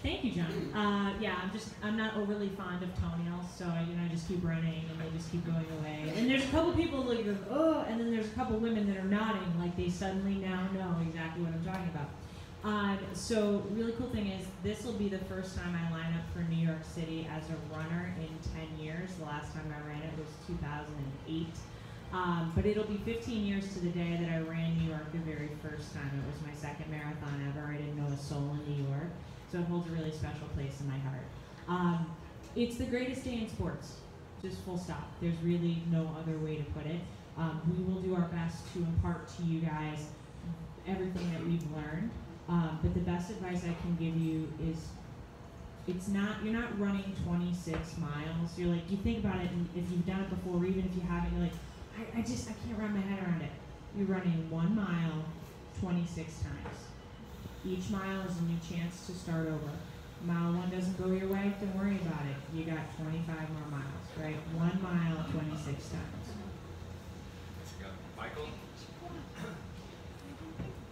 Thank you, John. Yeah, I'm not overly fond of toenails, so I just keep running and they just keep going away. And there's a couple people like, oh, and then there's a couple women that are nodding like they suddenly now know exactly what I'm talking about. So really cool thing is this will be the first time I line up for New York City as a runner in 10 years. The last time I ran it was 2008. But it'll be 15 years to the day that I ran New York the very first time. It was my second marathon ever. I didn't know a soul in New York. So it holds a really special place in my heart. It's the greatest day in sports, just full stop. There's really no other way to put it. We will do our best to impart to you guys everything that we've learned. But the best advice I can give you is you're not running 26 miles. You're like, you think about it, and if you've done it before, or even if you haven't, you're like, I can't wrap my head around it. You're running 1 mile 26 times. Each mile is a new chance to start over. Mile 1 doesn't go your way, don't worry about it. You got 25 more miles, right? 1 mile 26 times. Michael?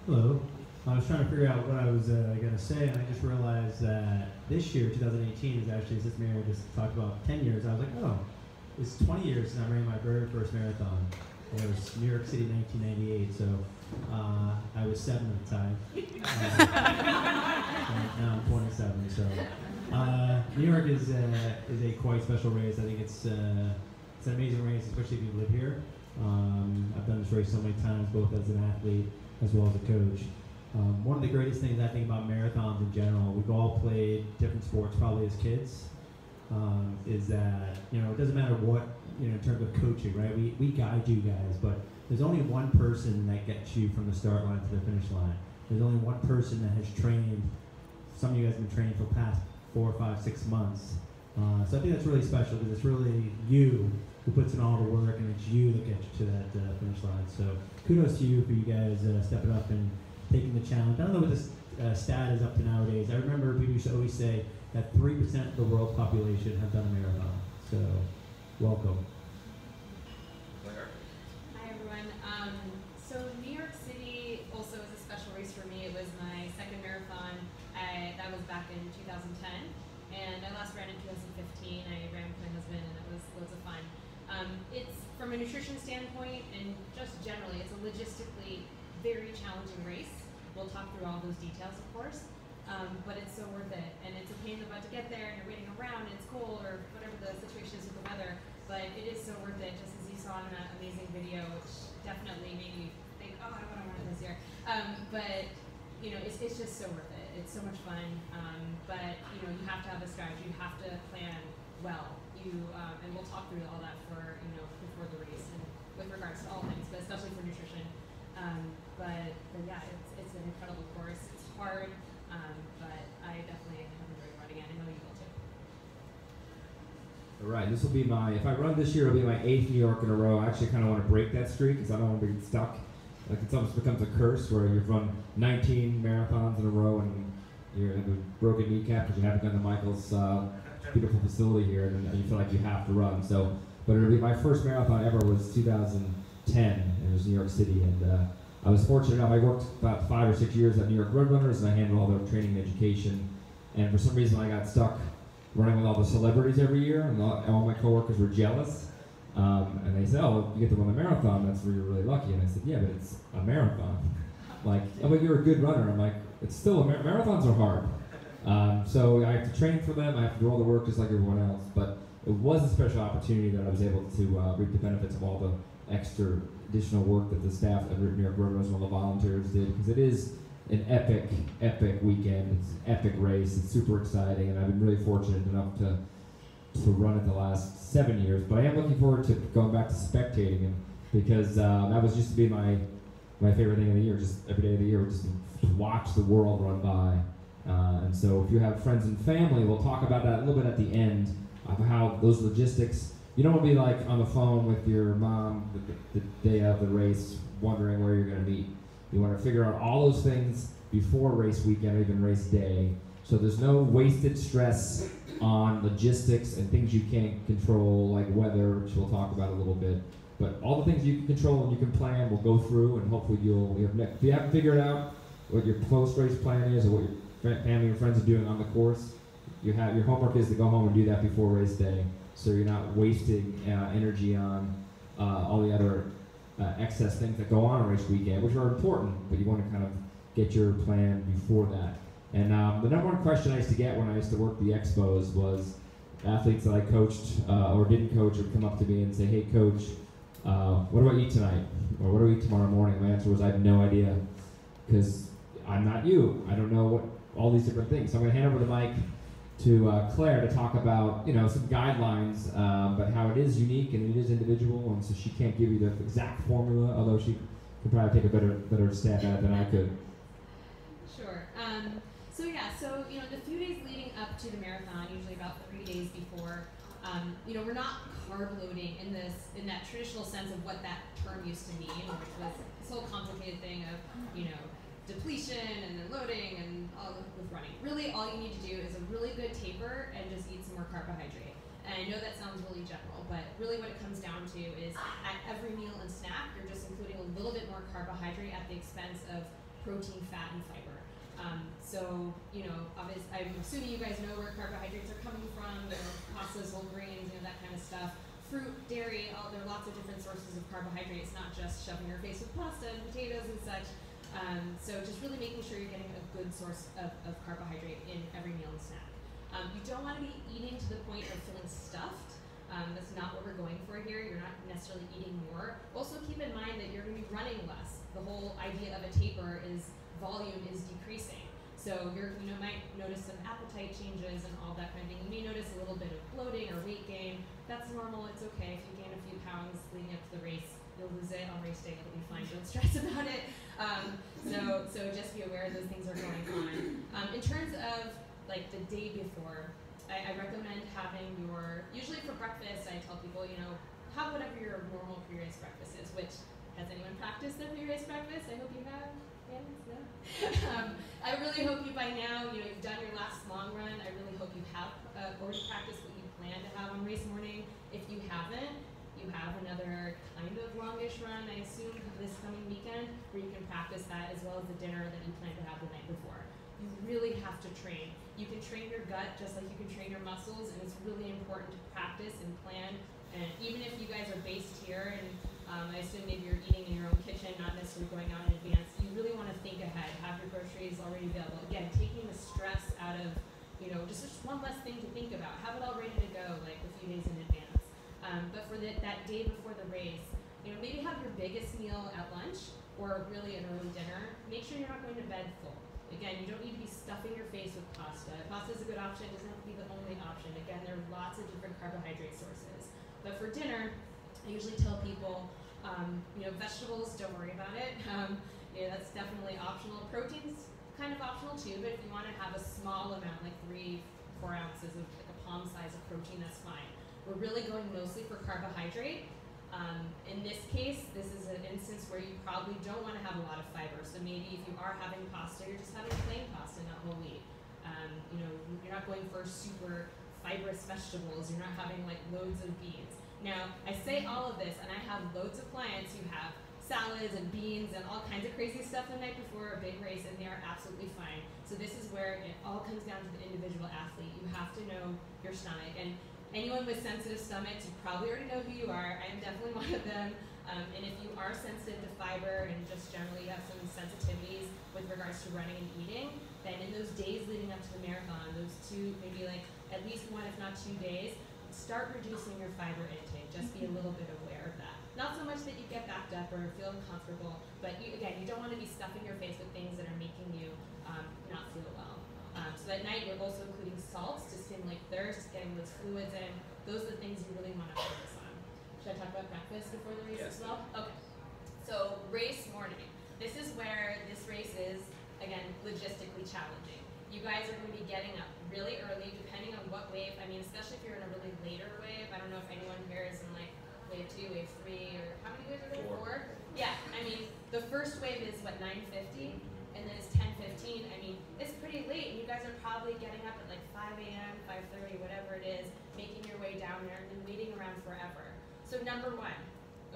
Hello. I was trying to figure out what I was going to say, and I just realized that this year, 2018, is actually, since Mary just talked about 10 years, I was like, oh, it's 20 years since I ran my very first marathon. And it was New York City, 1998, so I was 7 at the time. Now I'm 27, so. New York is a quite special race. I think it's an amazing race, especially if you live here. I've done this race so many times, both as an athlete as well as a coach. One of the greatest things I think about marathons in general, we've all played different sports probably as kids, is that, it doesn't matter what, in terms of coaching, right? We guide you guys, but there's only one person that gets you from the start line to the finish line. There's only one person that has trained. Some of you guys have been training for the past 4, 5, 6 months. So I think that's really special because it's really you who puts in all the work, and it's you that gets you to that finish line. So kudos to you for you guys stepping up and taking the challenge. I don't know what this stat is up to nowadays. I remember people used to always say that 3% of the world's population have done a marathon. So, welcome. Claire? Hi everyone. So New York City also is a special race for me. It was my second marathon. That was back in 2010, and I last ran in 2015. I ran with my husband, and it was loads of fun. It's from a nutrition standpoint, and just generally, it's a logistically very challenging race. We'll talk through all those details, of course, but it's so worth it. And it's a pain in the butt to get there, and you're waiting around, and it's cold, or whatever the situation is with the weather, but it is so worth it, just as you saw in that amazing video, which definitely made me think, oh, I want to run this year. But, it's just so worth it. It's so much fun, but, you have to have a strategy. You have to plan well. And we'll talk through all that for, before the race, and with regards to all things, but especially for nutrition. But yeah, it's an incredible course. It's hard, but I definitely have enjoyed running it. I know you will too. All right, this will be if I run this year, it'll be my 8th New York in a row. I actually kind of want to break that streak because I don't want to be stuck. Like it almost becomes a curse where you've run 19 marathons in a row and you're in a broken kneecap because you haven't done the Michael's beautiful facility here, and you feel like you have to run. So, but it'll be my first marathon ever was 2010, and it was New York City, and I was fortunate enough. I worked about 5 or 6 years at New York Roadrunners, and I handled all their training and education. And for some reason, I got stuck running with all the celebrities every year, and all my coworkers were jealous. And they said, "Oh, well, you get to run a marathon. That's where you're really lucky." And I said, "Yeah, but it's a marathon." Like, "Oh, but you're a good runner." I'm like, "It's still marathons are hard." So I have to train for them. I have to do all the work just like everyone else. But it was a special opportunity that I was able to reap the benefits of all the extra additional work that the staff at New York Roadrunners and all the volunteers did, because it is an epic weekend. It's an epic race. It's super exciting, and I've been really fortunate enough to run it the last 7 years. But I am looking forward to going back to spectating, and because that was used to be my favorite thing of the year, just every day of the year, just to watch the world run by. And so if you have friends and family, we'll talk about that a little bit at the end, of how those logistics. You don't want to be like on the phone with your mom the day of the race wondering where you're going to meet. You want to figure out all those things before race weekend or even race day, so there's no wasted stress on logistics and things you can't control, like weather, which we'll talk about a little bit. But all the things you can control and you can plan, we'll go through, and hopefully if you haven't figured out what your post-race plan is or what your family or friends are doing on the course, your homework is to go home and do that before race day, so you're not wasting energy on all the other excess things that go on race weekend, which are important, but you want to kind of get your plan before that. And the number one question I used to get when I used to work the expos was athletes that I coached or didn't coach would come up to me and say, "Hey coach, what do I eat tonight? Or what do I eat tomorrow morning?" My answer was, I have no idea, because I'm not you. I don't know what all these different things. So I'm going to hand over the mic to Claire to talk about some guidelines, but how it is unique and it is individual, and so she can't give you the exact formula, although she could probably take a better stab at it than I could. Sure. So the few days leading up to the marathon, usually about 3 days before, we're not carb loading in that traditional sense of what that term used to mean, which was this whole complicated thing of depletion and then loading and all with running. Really, all you need to do is a really good taper and just eat some more carbohydrate. And I know that sounds really general, but really what it comes down to is at every meal and snack, you're just including a little bit more carbohydrate at the expense of protein, fat, and fiber. I'm assuming you guys know where carbohydrates are coming from, pastas, whole grains, that kind of stuff. Fruit, dairy, there are lots of different sources of carbohydrates, not just shoving your face with pasta and potatoes and such. So just really making sure you're getting a good source of carbohydrate in every meal and snack. You don't want to be eating to the point of feeling stuffed. That's not what we're going for here. You're not necessarily eating more. Also keep in mind that you're going to be running less. The whole idea of a taper is volume is decreasing. So you might notice some appetite changes and all that kind of thing. You may notice a little bit of bloating or weight gain. That's normal. It's okay. If you gain a few pounds leading up to the race, you'll lose it on race day. It'll be fine. Don't stress about it. So just be aware those things are going on. In terms of like the day before, I recommend having usually for breakfast, I tell people, have whatever your normal pre-race breakfast is, which, has anyone practiced their pre-race breakfast? I hope you have. No? I really hope you by now, you've done your last long run. I really hope you have already practiced what you plan to have on race morning. If you haven't, you have another kind of longish run, I assume, this coming weekend, where you can practice that as well as the dinner that you plan to have the night before. You really have to train. You can train your gut just like you can train your muscles, and it's really important to practice and plan. And even if you guys are based here, and I assume maybe you're eating in your own kitchen, not necessarily going out in advance, you really want to think ahead, have your groceries already available. Again, taking the stress out of, just one less thing to think about. Have it all ready to go, like a few days in advance. But for that day before the race, maybe have your biggest meal at lunch or really an early dinner. Make sure you're not going to bed full. Again, you don't need to be stuffing your face with pasta. Pasta is a good option. It doesn't have to be the only option. Again, there are lots of different carbohydrate sources. But for dinner, I usually tell people, vegetables, don't worry about it. That's definitely optional. Protein's kind of optional too, but if you want to have a small amount, like 3-4 ounces of like a palm size of protein, that's fine. We're really going mostly for carbohydrate. In this case, this is an instance where you probably don't want to have a lot of fiber. So maybe if you are having pasta, you're just having plain pasta, not whole wheat. You're not going for super fibrous vegetables. You're not having like loads of beans. Now, I say all of this, and I have loads of clients who have salads and beans and all kinds of crazy stuff the night before a big race, and they are absolutely fine. So this is where it all comes down to the individual athlete. You have to know your stomach. And anyone with sensitive stomachs, you probably already know who you are. I am definitely one of them. And if you are sensitive to fiber and just generally have some sensitivities with regards to running and eating, then in those days leading up to the marathon, those two, maybe like at least 1 if not 2 days, start reducing your fiber intake. Just be a little bit aware of that. Not so much that you get backed up or feel uncomfortable, but you don't want to be stuffing your face with things that are making you not feel well. So at night, you're also including salts to stimulate thirst, getting those fluids in. Those are the things you really want to focus on. Should I talk about breakfast before the race as well? Okay. So race morning. This is where this race is, again, logistically challenging. You guys are going to be getting up really early, depending on what wave. I mean, especially if you're in a really later wave. I don't know if anyone here is in like wave 2, wave 3, or how many waves are there? 4? Yeah, I mean, the first wave is what, 9:50, and then it's 10:15. I mean, it's pretty late, and you guys are probably getting up at like 5 a.m., 5:30, whatever it is, making your way down there and then waiting around forever. So number 1,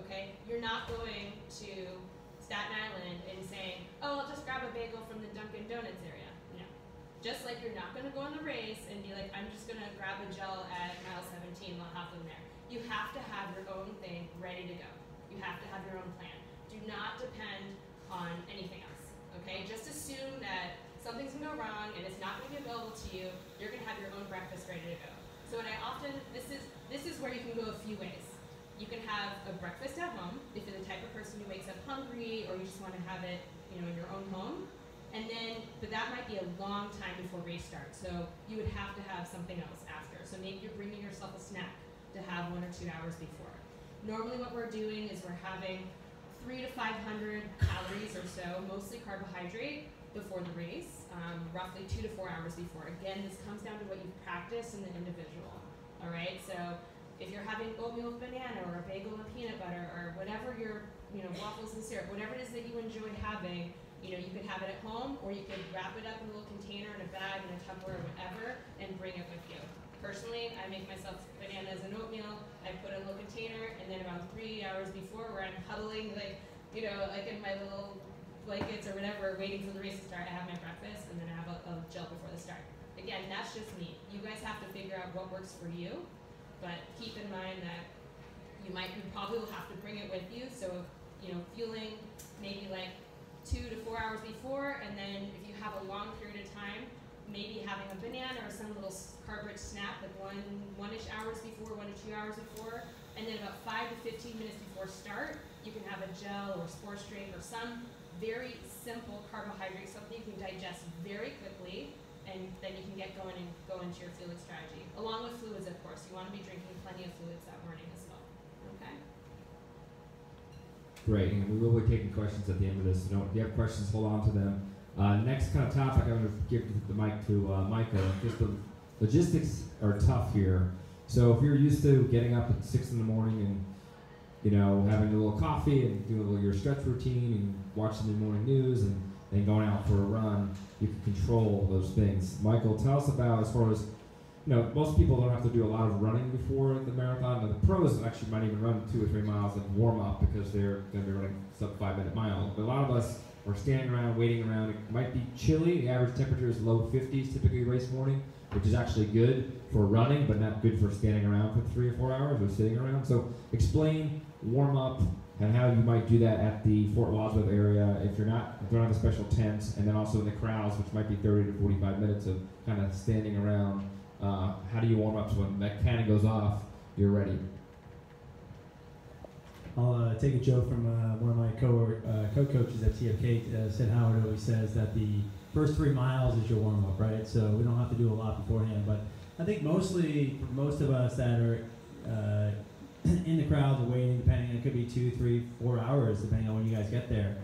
okay, you're not going to Staten Island and saying, oh, I'll just grab a bagel from the Dunkin' Donuts area. No. Just like you're not going to go on the race and be like, I'm just going to grab a gel at mile 17 while halfway there. You have to have your own thing ready to go. You have to have your own plan. Do not depend on anything else, okay? Just assume that something's going to go wrong and it's not going to be available to you. You're going to have your own breakfast ready to go. So this is where you can go a few ways. You can have a breakfast at home if you're the type of person who wakes up hungry or you just want to have it, in your own home. And then, but that might be a long time before race starts. So you would have to have something else after. So maybe you're bringing yourself a snack to have 1 or 2 hours before. Normally what we're doing is we're having 300 to 500 calories or so, mostly carbohydrate, before the race, roughly 2 to 4 hours before. Again, this comes down to what you've practiced in the individual. All right, so if you're having oatmeal with banana or a bagel and peanut butter or whatever your, waffles and syrup, whatever it is that you enjoy having, you could have it at home or you could wrap it up in a little container in a bag, in a Tupperware or whatever, and bring it with you. Personally, I make myself bananas and oatmeal. I put it in a little container, and then about 3 hours before, where I'm huddling, like in my little blankets or whatever, waiting for the race to start, I have my breakfast, and then I have a gel before the start. Again, that's just me. You guys have to figure out what works for you, but keep in mind that you probably will have to bring it with you. So, fueling maybe like 2 to 4 hours before, and then if you have a long period of time, maybe having a banana or some little carb-rich snack like one-ish hours before, 1 to 2 hours before, and then about 5 to 15 minutes before start, you can have a gel or sports drink or some very simple carbohydrate, something you can digest very quickly, and then you can get going and go into your fueling strategy. Along with fluids, of course. You want to be drinking plenty of fluids that morning as well. Okay? Great, and we will be taking questions at the end of this. So if you have questions, hold on to them. Next kind of topic, I'm going to give the mic to Micah. Just the logistics are tough here. So if you're used to getting up at 6 in the morning and having a little coffee and doing a little your stretch routine and watching the morning news and then going out for a run, you can control those things. Michael, tell us about, as far as, most people don't have to do a lot of running before the marathon. The pros actually might even run 2 or 3 miles and warm up because they're going to be running sub 5-minute miles. But a lot of us are standing around, waiting around. It might be chilly. The average temperature is low 50s typically race morning, which is actually good for running, but not good for standing around for 3 or 4 hours or sitting around. So explain warm up and how you might do that at the Fort Wadsworth area if you don't have a special tent, and then also in the crowds, which might be 30 to 45 minutes of kind of standing around. How do you warm up so when that cannon goes off, you're ready? I'll take a joke from one of my co-coaches at TFK. Sid Howard always says that the first 3 miles is your warm-up, right? So we don't have to do a lot beforehand. But I think mostly, for most of us that are in the crowds and waiting, depending, it could be 2, 3, 4 hours, depending on when you guys get there.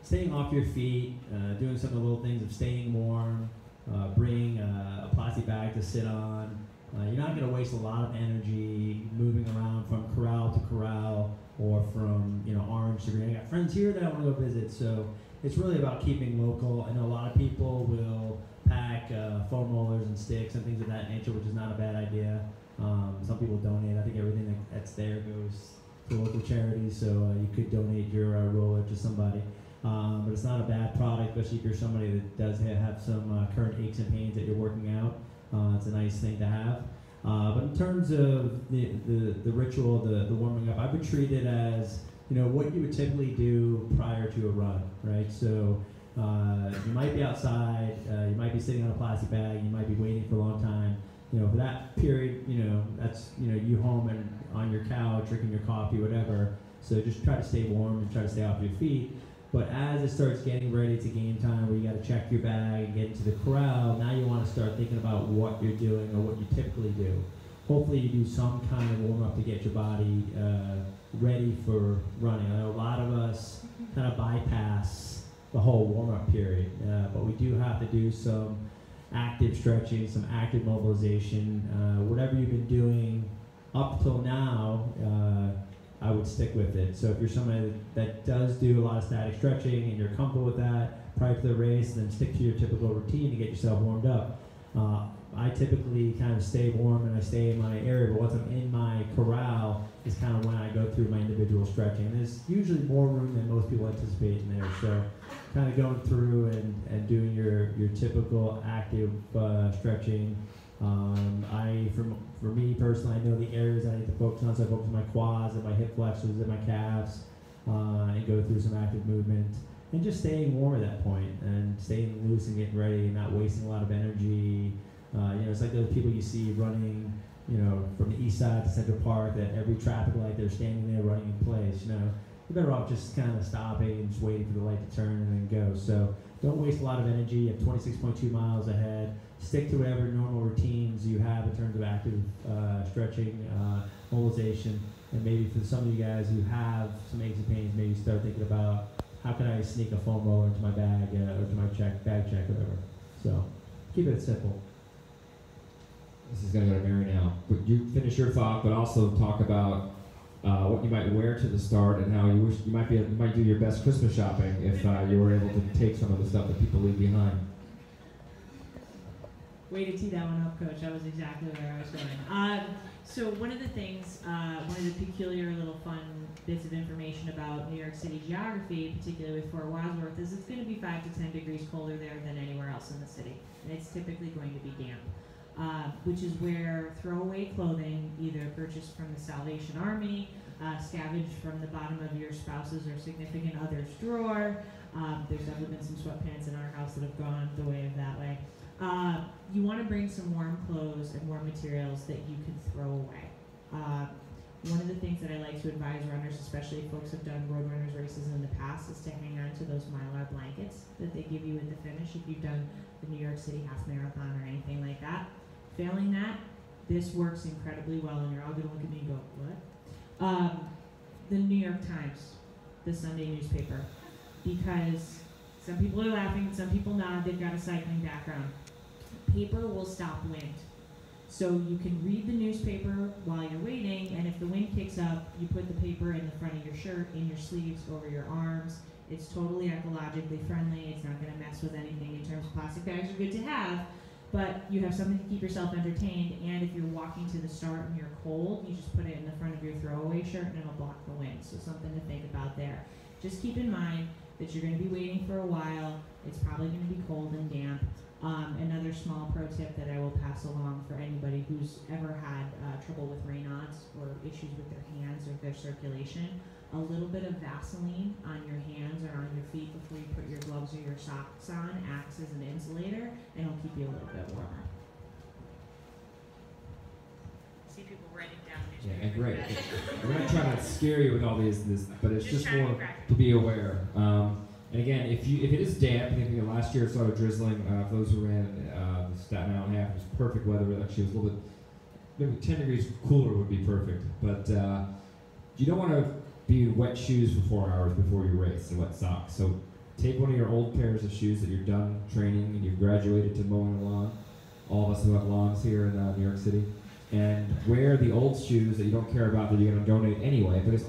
Staying off your feet, doing some of the little things of staying warm, bringing a plastic bag to sit on. You're not going to waste a lot of energy moving around from corral to corral or from orange to green. I got friends here that I want to go visit, so it's really about keeping local. I know a lot of people will pack foam rollers and sticks and things of that nature, which is not a bad idea. Some people donate. I think everything that's there goes to local charities, so you could donate your roller to somebody. But it's not a bad product, especially if you're somebody that does have some current aches and pains that you're working out. It's a nice thing to have. But in terms of the ritual, the warming up, I would treat it as what you would typically do prior to a run, right? So you might be outside, you might be sitting on a plastic bag, you might be waiting for a long time. For that period, that's you home and on your couch, drinking your coffee, whatever. So just try to stay warm and try to stay off your feet. But as it starts getting ready to game time, where you got to check your bag and get into the corral, now you want to start thinking about what you're doing or what you typically do. Hopefully you do some kind of warm-up to get your body ready for running. I know a lot of us kind of bypass the whole warm-up period, but we do have to do some active stretching, some active mobilization. Whatever you've been doing up till now, I would stick with it. So if you're somebody that does do a lot of static stretching and you're comfortable with that prior to the race, then stick to your typical routine to get yourself warmed up. I typically kind of stay warm and I stay in my area, but once I'm in my corral is kind of when I go through my individual stretching. There's usually more room than most people anticipate in there, so kind of going through and doing your typical active stretching. For me personally, I know the areas I need to focus on, so I focus on my quads and my hip flexors and my calves, and go through some active movement. And just staying warm at that point, and staying loose and getting ready, and not wasting a lot of energy. It's like those people you see running, from the east side to Central Park, that every traffic light they're standing there running in place. You're better off just kind of stopping and just waiting for the light to turn and then go. So don't waste a lot of energy. You have 26.2 miles ahead. Stick to whatever normal routines you have in terms of active stretching, mobilization, and maybe for some of you guys who have some aches and pains, maybe start thinking about how can I sneak a foam roller into my bag or to my bag check, whatever. So keep it simple. This is going to go to Mary now. But you finish your thought, but also talk about what you might wear to the start and how you wish you might do your best Christmas shopping if you were able to take some of the stuff that people leave behind. Way to tee that one up, Coach. That was exactly where I was going. So one of the things, one of the peculiar little fun bits of information about New York City geography, particularly with Fort Wadsworth, is it's going to be 5 to 10 degrees colder there than anywhere else in the city. And it's typically going to be damp, which is where throwaway clothing, either purchased from the Salvation Army, scavenged from the bottom of your spouse's or significant other's drawer. There's definitely been some sweatpants in our house that have gone the way of that way. You want to bring some warm clothes and warm materials that you can throw away. One of the things that I like to advise runners, especially if folks have done road runners races in the past, is to hang on to those Mylar blankets that they give you at the finish if you've done the New York City half marathon or anything like that. Failing that, this works incredibly well, and you're all going to look at me and go, what? The New York Times, the Sunday newspaper, because some people are laughing, some people not, they've got a cycling background. Paper will stop wind. So you can read the newspaper while you're waiting, and if the wind kicks up, you put the paper in the front of your shirt, in your sleeves, over your arms. It's totally ecologically friendly. It's not going to mess with anything in terms of plastic bags are good to have, but you have something to keep yourself entertained, and if you're walking to the start and you're cold, you just put it in the front of your throwaway shirt and it'll block the wind. So something to think about there. Just keep in mind that you're going to be waiting for a while. It's probably going to be cold and damp. Another small pro tip that I will pass along for anybody who's ever had trouble with Raynaud's or issues with their hands or their circulation, a little bit of Vaseline on your hands or on your feet before you put your gloves or your socks on acts as an insulator, and it'll keep you a little bit warmer. See people writing down these. Yeah, and great. We're not trying to scare you with all this, but it's just more to be aware. And again, if it is damp, last year it started drizzling. For those who ran the Staten Island half, it was perfect weather. Actually, it was a little bit, maybe 10 degrees cooler would be perfect. But you don't want to be in wet shoes for 4 hours before your race and wet socks. So take one of your old pairs of shoes that you're done training and you've graduated to mowing the lawn. All of us who have lawns here in New York City. And wear the old shoes that you don't care about that you're going to donate anyway. Because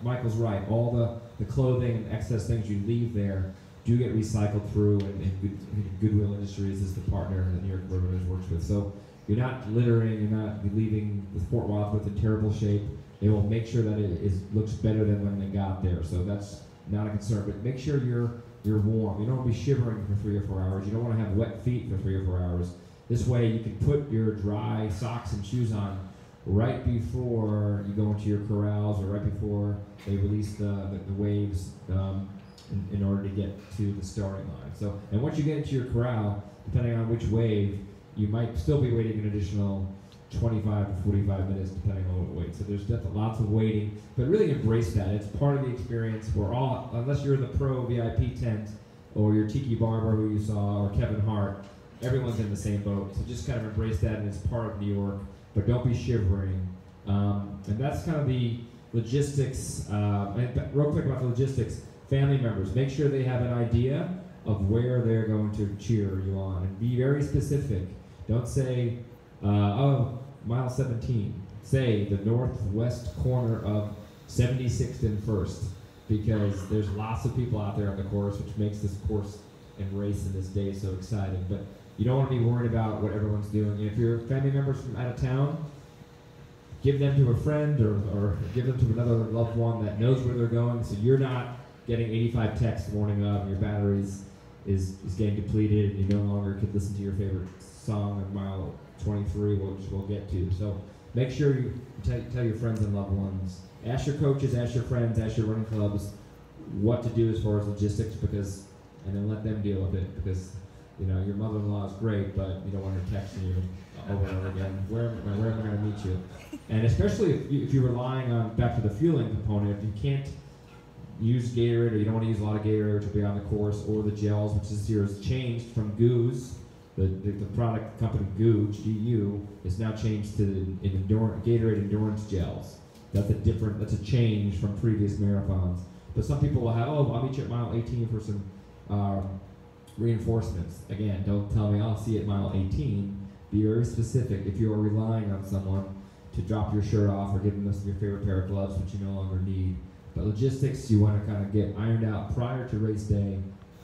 Michael's right, all the clothing and excess things you leave there do get recycled through, and Goodwill Industries is the partner that New York Road Runners works with. So you're not littering, you're not leaving the Fort Wadsworth in terrible shape. They will make sure that it looks better than when they got there. So that's not a concern. But make sure you're warm. You don't want to be shivering for 3 or 4 hours. You don't want to have wet feet for 3 or 4 hours. This way you can put your dry socks and shoes on right before you go into your corrals or right before they release the waves in order to get to the starting line. So, and once you get into your corral, depending on which wave, you might still be waiting an additional 25 to 45 minutes depending on what wait. So there's definitely lots of waiting, but really embrace that. It's part of the experience. We're all, unless you're in the pro VIP tent or your Tiki Barber who you saw or Kevin Hart, everyone's in the same boat. So just kind of embrace that, and it's part of New York, but don't be shivering. And that's kind of the logistics. And real quick about the logistics, family members, make sure they have an idea of where they're going to cheer you on, and be very specific. Don't say, oh, mile 17. Say the northwest corner of 76th and 1st, because there's lots of people out there on the course, which makes this course and race in this day so exciting. But You don't want to be worried about what everyone's doing. If your family members from out of town, give them to a friend or give them to another loved one that knows where they're going, so you're not getting 85 texts warning up and your batteries is getting depleted and you no longer could listen to your favorite song on mile 23, which we'll get to. So make sure you tell your friends and loved ones. Ask your coaches, ask your friends, ask your running clubs what to do as far as logistics, and then let them deal with it, because your mother-in-law is great, but you don't want her texting you over and over again. Where am I going to meet you? And especially if you're relying on, back to the fueling component, if you can't use Gatorade, or you don't want to use a lot of Gatorade to be on the course, or the gels, which this year has changed from Goos. The product company GU is now changed to Gatorade Endurance Gels. That's a change from previous marathons. But some people will have, I'll meet you at mile 18 for some reinforcements. Again, don't tell me I'll see you at mile 18. Be very specific. If you are relying on someone to drop your shirt off or give them your favorite pair of gloves, which you no longer need. But logistics, you want to kind of get ironed out prior to race day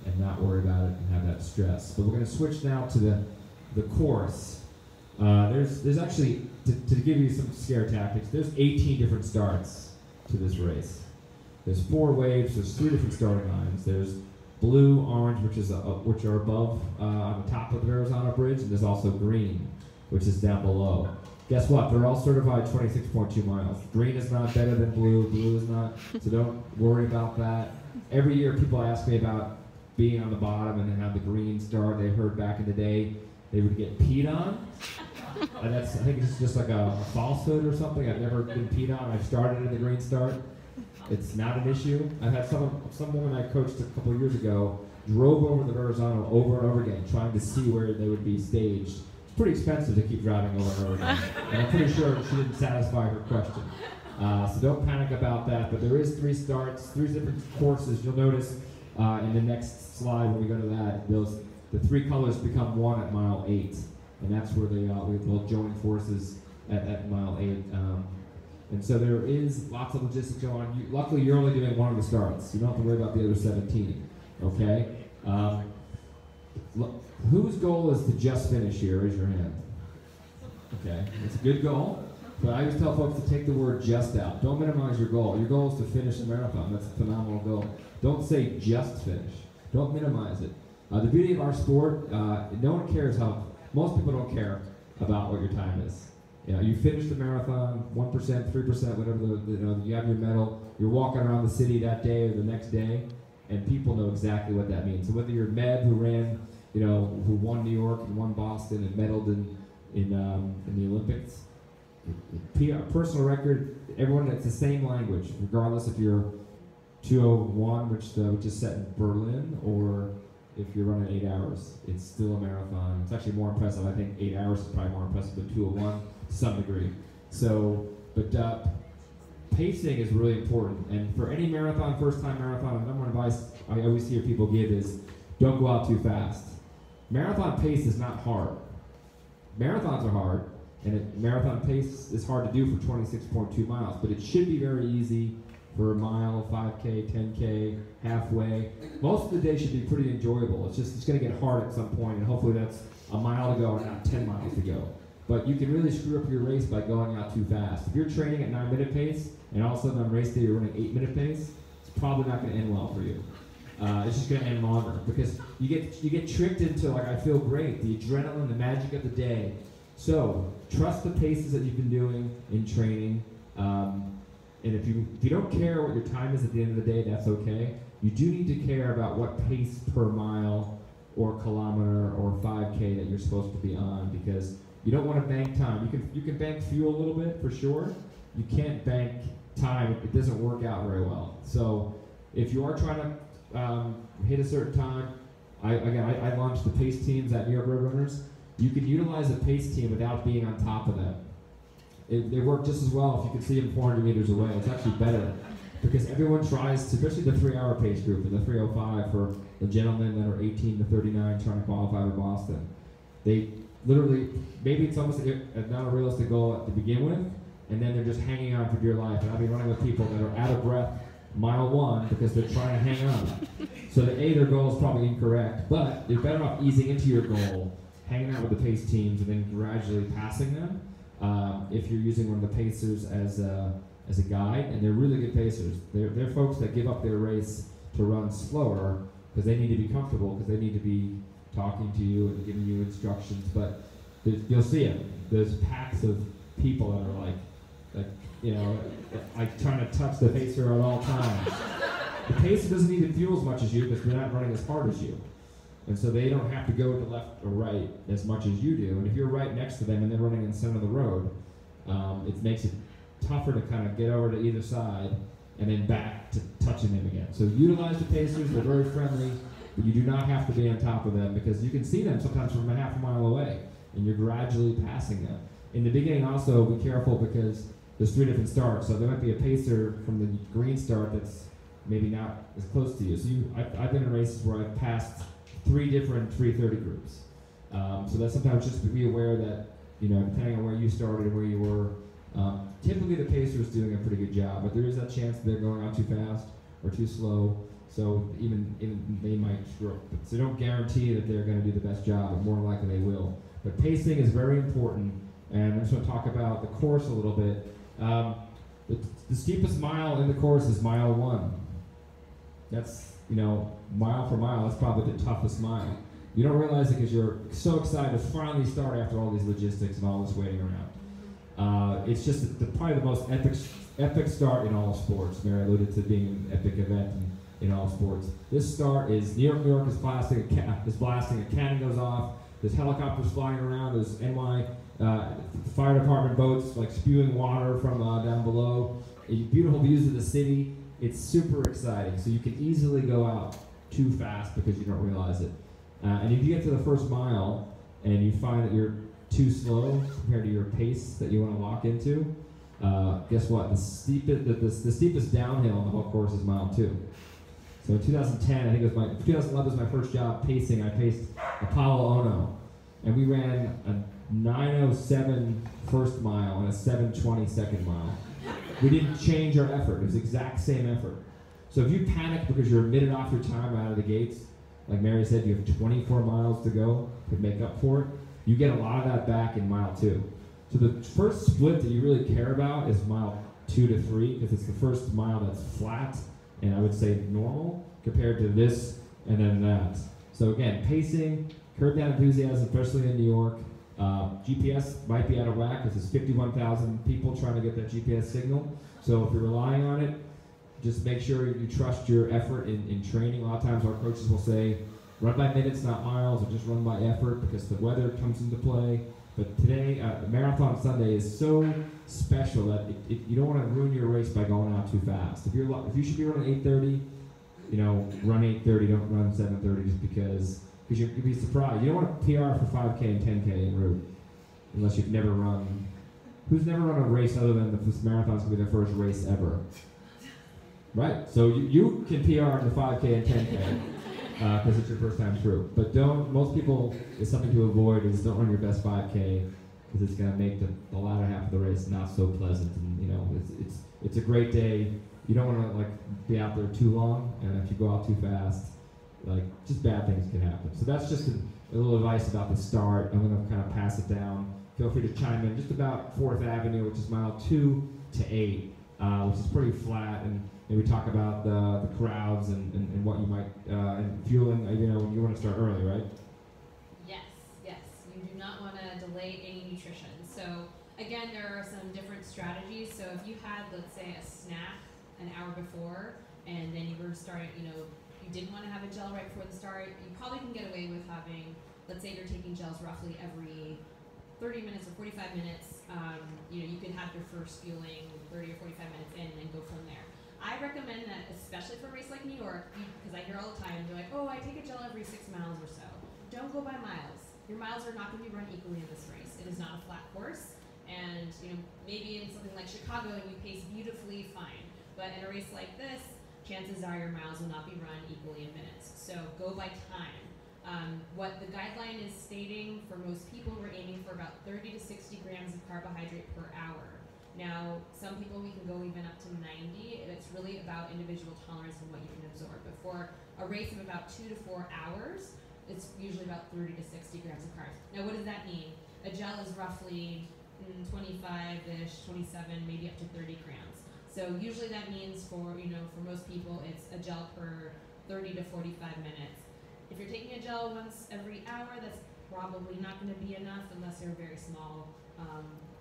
and not worry about it and have that stress. But we're going to switch now to the course. There's actually, to give you some scare tactics, there's 18 different starts to this race. There's 4 waves, there's 3 different starting lines. There's blue, orange, which are above on the top of the Verrazano Bridge, and there's also green, which is down below. Guess what? They're all certified 26.2 miles. Green is not better than blue, blue is not, so don't worry about that. Every year people ask me about being on the bottom and then have the green start. They heard back in the day they would get peed on. And I think it's just like a falsehood or something. I've never been peed on. I've started in the green start. It's not an issue. I've had some woman I coached a couple of years ago drove over the Verrazano over and over again, trying to see where they would be staged. It's pretty expensive to keep driving over and over again, and I'm pretty sure she didn't satisfy her question. So don't panic about that. But there is 3 starts, 3 different courses. You'll notice in the next slide when we go to that, the 3 colors become 1 at mile 8, and that's where we'll join forces at mile 8. And so there is lots of logistics going on. Luckily, you're only doing 1 of the starts. You don't have to worry about the other 17, okay? Whose goal is to just finish here? Raise your hand. Okay, it's a good goal, but I always tell folks to take the word just out. Don't minimize your goal. Your goal is to finish the marathon. That's a phenomenal goal. Don't say just finish. Don't minimize it. The beauty of our sport, no one cares most people don't care about what your time is. You finish the marathon, 1%, 3%, whatever, you have your medal, you're walking around the city that day or the next day, and people know exactly what that means. So whether you're Meb, who ran, who won New York and won Boston and medaled in the Olympics, personal record, everyone, it's the same language, regardless if you're 2:01, which is set in Berlin, or if you're running 8 hours. It's still a marathon. It's actually more impressive. I think 8 hours is probably more impressive than 2:01 to some degree. So, but pacing is really important. And for any marathon, first-time marathon, the number one advice I always hear people give is don't go out too fast. Marathon pace is not hard. Marathons are hard, and marathon pace is hard to do for 26.2 miles, but it should be very easy for a mile, 5K, 10K, halfway. Most of the day should be pretty enjoyable. It's going to get hard at some point, and hopefully that's a mile to go and not 10 miles to go. But you can really screw up your race by going out too fast. If you're training at 9-minute pace, and all of a sudden on race day you're running 8-minute pace, it's probably not going to end well for you. It's just going to end longer, because you get tricked into, like, I feel great, the adrenaline, the magic of the day. So trust the paces that you've been doing in training. And if you don't care what your time is at the end of the day, that's okay. You do need to care about what pace per mile or kilometer or 5K that you're supposed to be on, because you don't want to bank time. You can bank fuel a little bit for sure. You can't bank time. It doesn't work out very well. So if you are trying to hit a certain time, I launched the pace teams at New York Road Runners. You can utilize a pace team without being on top of them. They work just as well if you can see them 400 meters away. It's actually better, because everyone tries to, especially the 3-hour pace group and the 3:05 for the gentlemen that are 18 to 39 trying to qualify for Boston. They literally, maybe it's almost not a realistic goal to begin with, and then they're just hanging on for dear life. And I've been running with people that are out of breath mile 1 because they're trying to hang on. So their goal is probably incorrect, but you're better off easing into your goal, hanging out with the pace teams and then gradually passing them. If you're using one of the pacers as a guide, and they're really good pacers. They're folks that give up their race to run slower because they need to be comfortable, because they need to be talking to you and giving you instructions. But you'll see it. There's packs of people that are like trying to touch the pacer at all times. The pacer doesn't need to fuel as much as you because they're not running as hard as you. And so they don't have to go to left or right as much as you do. And if you're right next to them and they're running in the center of the road, it makes it tougher to kind of get over to either side and then back to touching them again. So utilize the pacers. They're very friendly, but you do not have to be on top of them because you can see them sometimes from a half a mile away, and you're gradually passing them. In the beginning also, be careful because there's 3 different starts. So there might be a pacer from the green start that's maybe not as close to you. So I've been in races where I've passed 3 different 3:30 groups. So that's sometimes just to be aware that, depending on where you started and where you were, typically the pacer is doing a pretty good job, but there is that chance that they're going out too fast or too slow. So even they might screw up. So don't guarantee that they're going to do the best job, but more likely they will. But pacing is very important, and I just want to talk about the course a little bit. The steepest mile in the course is mile 1. That's, mile for mile, that's probably the toughest mile. You don't realize it because you're so excited to finally start after all these logistics and all this waiting around. It's just probably the most epic start in all sports. Mary alluded to being an epic event in all sports. This start is New York is blasting, a cannon goes off, there's helicopters flying around, there's NY fire department boats like spewing water from down below, beautiful views of the city. It's super exciting, so you can easily go out too fast because you don't realize it. And if you get to the first mile and you find that you're too slow compared to your pace that you want to lock into, guess what? The steepest downhill on the whole course is mile 2. So in 2010, I think 2011 was my first job pacing. I paced Apollo Ono, and we ran a 9:07 first mile and a 7:20 second mile. We didn't change our effort. It was the exact same effort. So if you panic because you're a minute off your time out of the gates, like Mary said, you have 24 miles to go to make up for it, you get a lot of that back in mile 2. So the first split that you really care about is mile 2 to 3, because it's the first mile that's flat and I would say normal compared to this and then that. So again, pacing, curb down enthusiasm, especially in New York. GPS might be out of whack because there's 51,000 people trying to get that GPS signal. So if you're relying on it, just make sure you trust your effort in training. A lot of times our coaches will say, run by minutes, not miles, or just run by effort because the weather comes into play. But today, Marathon Sunday is so special that you don't want to ruin your race by going out too fast. If you should be running 8:30, run 8:30, don't run 7:30 just because you'd be surprised. You don't want to PR for 5K and 10K en route unless you've never run. Who's never run a race other than this marathon's going to be their first race ever? Right, so you can PR in the 5K and 10K because it's your first time through. But most people, it's something to avoid is don't run your best 5K because it's going to make the latter half of the race not so pleasant. And it's a great day. You don't want to be out there too long, and if you go out too fast, just bad things can happen. So that's just a little advice about the start. I'm going to kind of pass it down. Feel free to chime in just about 4th Avenue, which is mile 2 to 8, which is pretty flat, and we talk about the crowds and what you might, and fueling, when you want to start early, right? Yes. You do not want to delay any nutrition. So again, there are some different strategies. So if you had, let's say, a snack an hour before, and then you were starting, you didn't want to have a gel right before the start, you probably can get away with having, let's say you're taking gels roughly every 30 minutes or 45 minutes. You can have your first fueling 30 or 45 minutes in and then go from there. I recommend that, especially for a race like New York, because I hear all the time, they're like, oh, I take a gel every 6 miles or so. Don't go by miles. Your miles are not going to be run equally in this race. It is not a flat course. And, maybe in something like Chicago, you pace beautifully, fine. But in a race like this, chances are your miles will not be run equally in minutes. So go by time. What the guideline is stating for most people, we're aiming for about 30 to 60 grams of carbohydrate per hour. Now, some people we can go even up to 90. It's really about individual tolerance and what you can absorb. But for a race of about 2 to 4 hours, it's usually about 30 to 60 grams of carbs. Now, what does that mean? A gel is roughly 25-ish, 27, maybe up to 30 grams. So usually that means for most people, it's a gel per 30 to 45 minutes. If you're taking a gel once every hour, that's probably not going to be enough unless you're a very small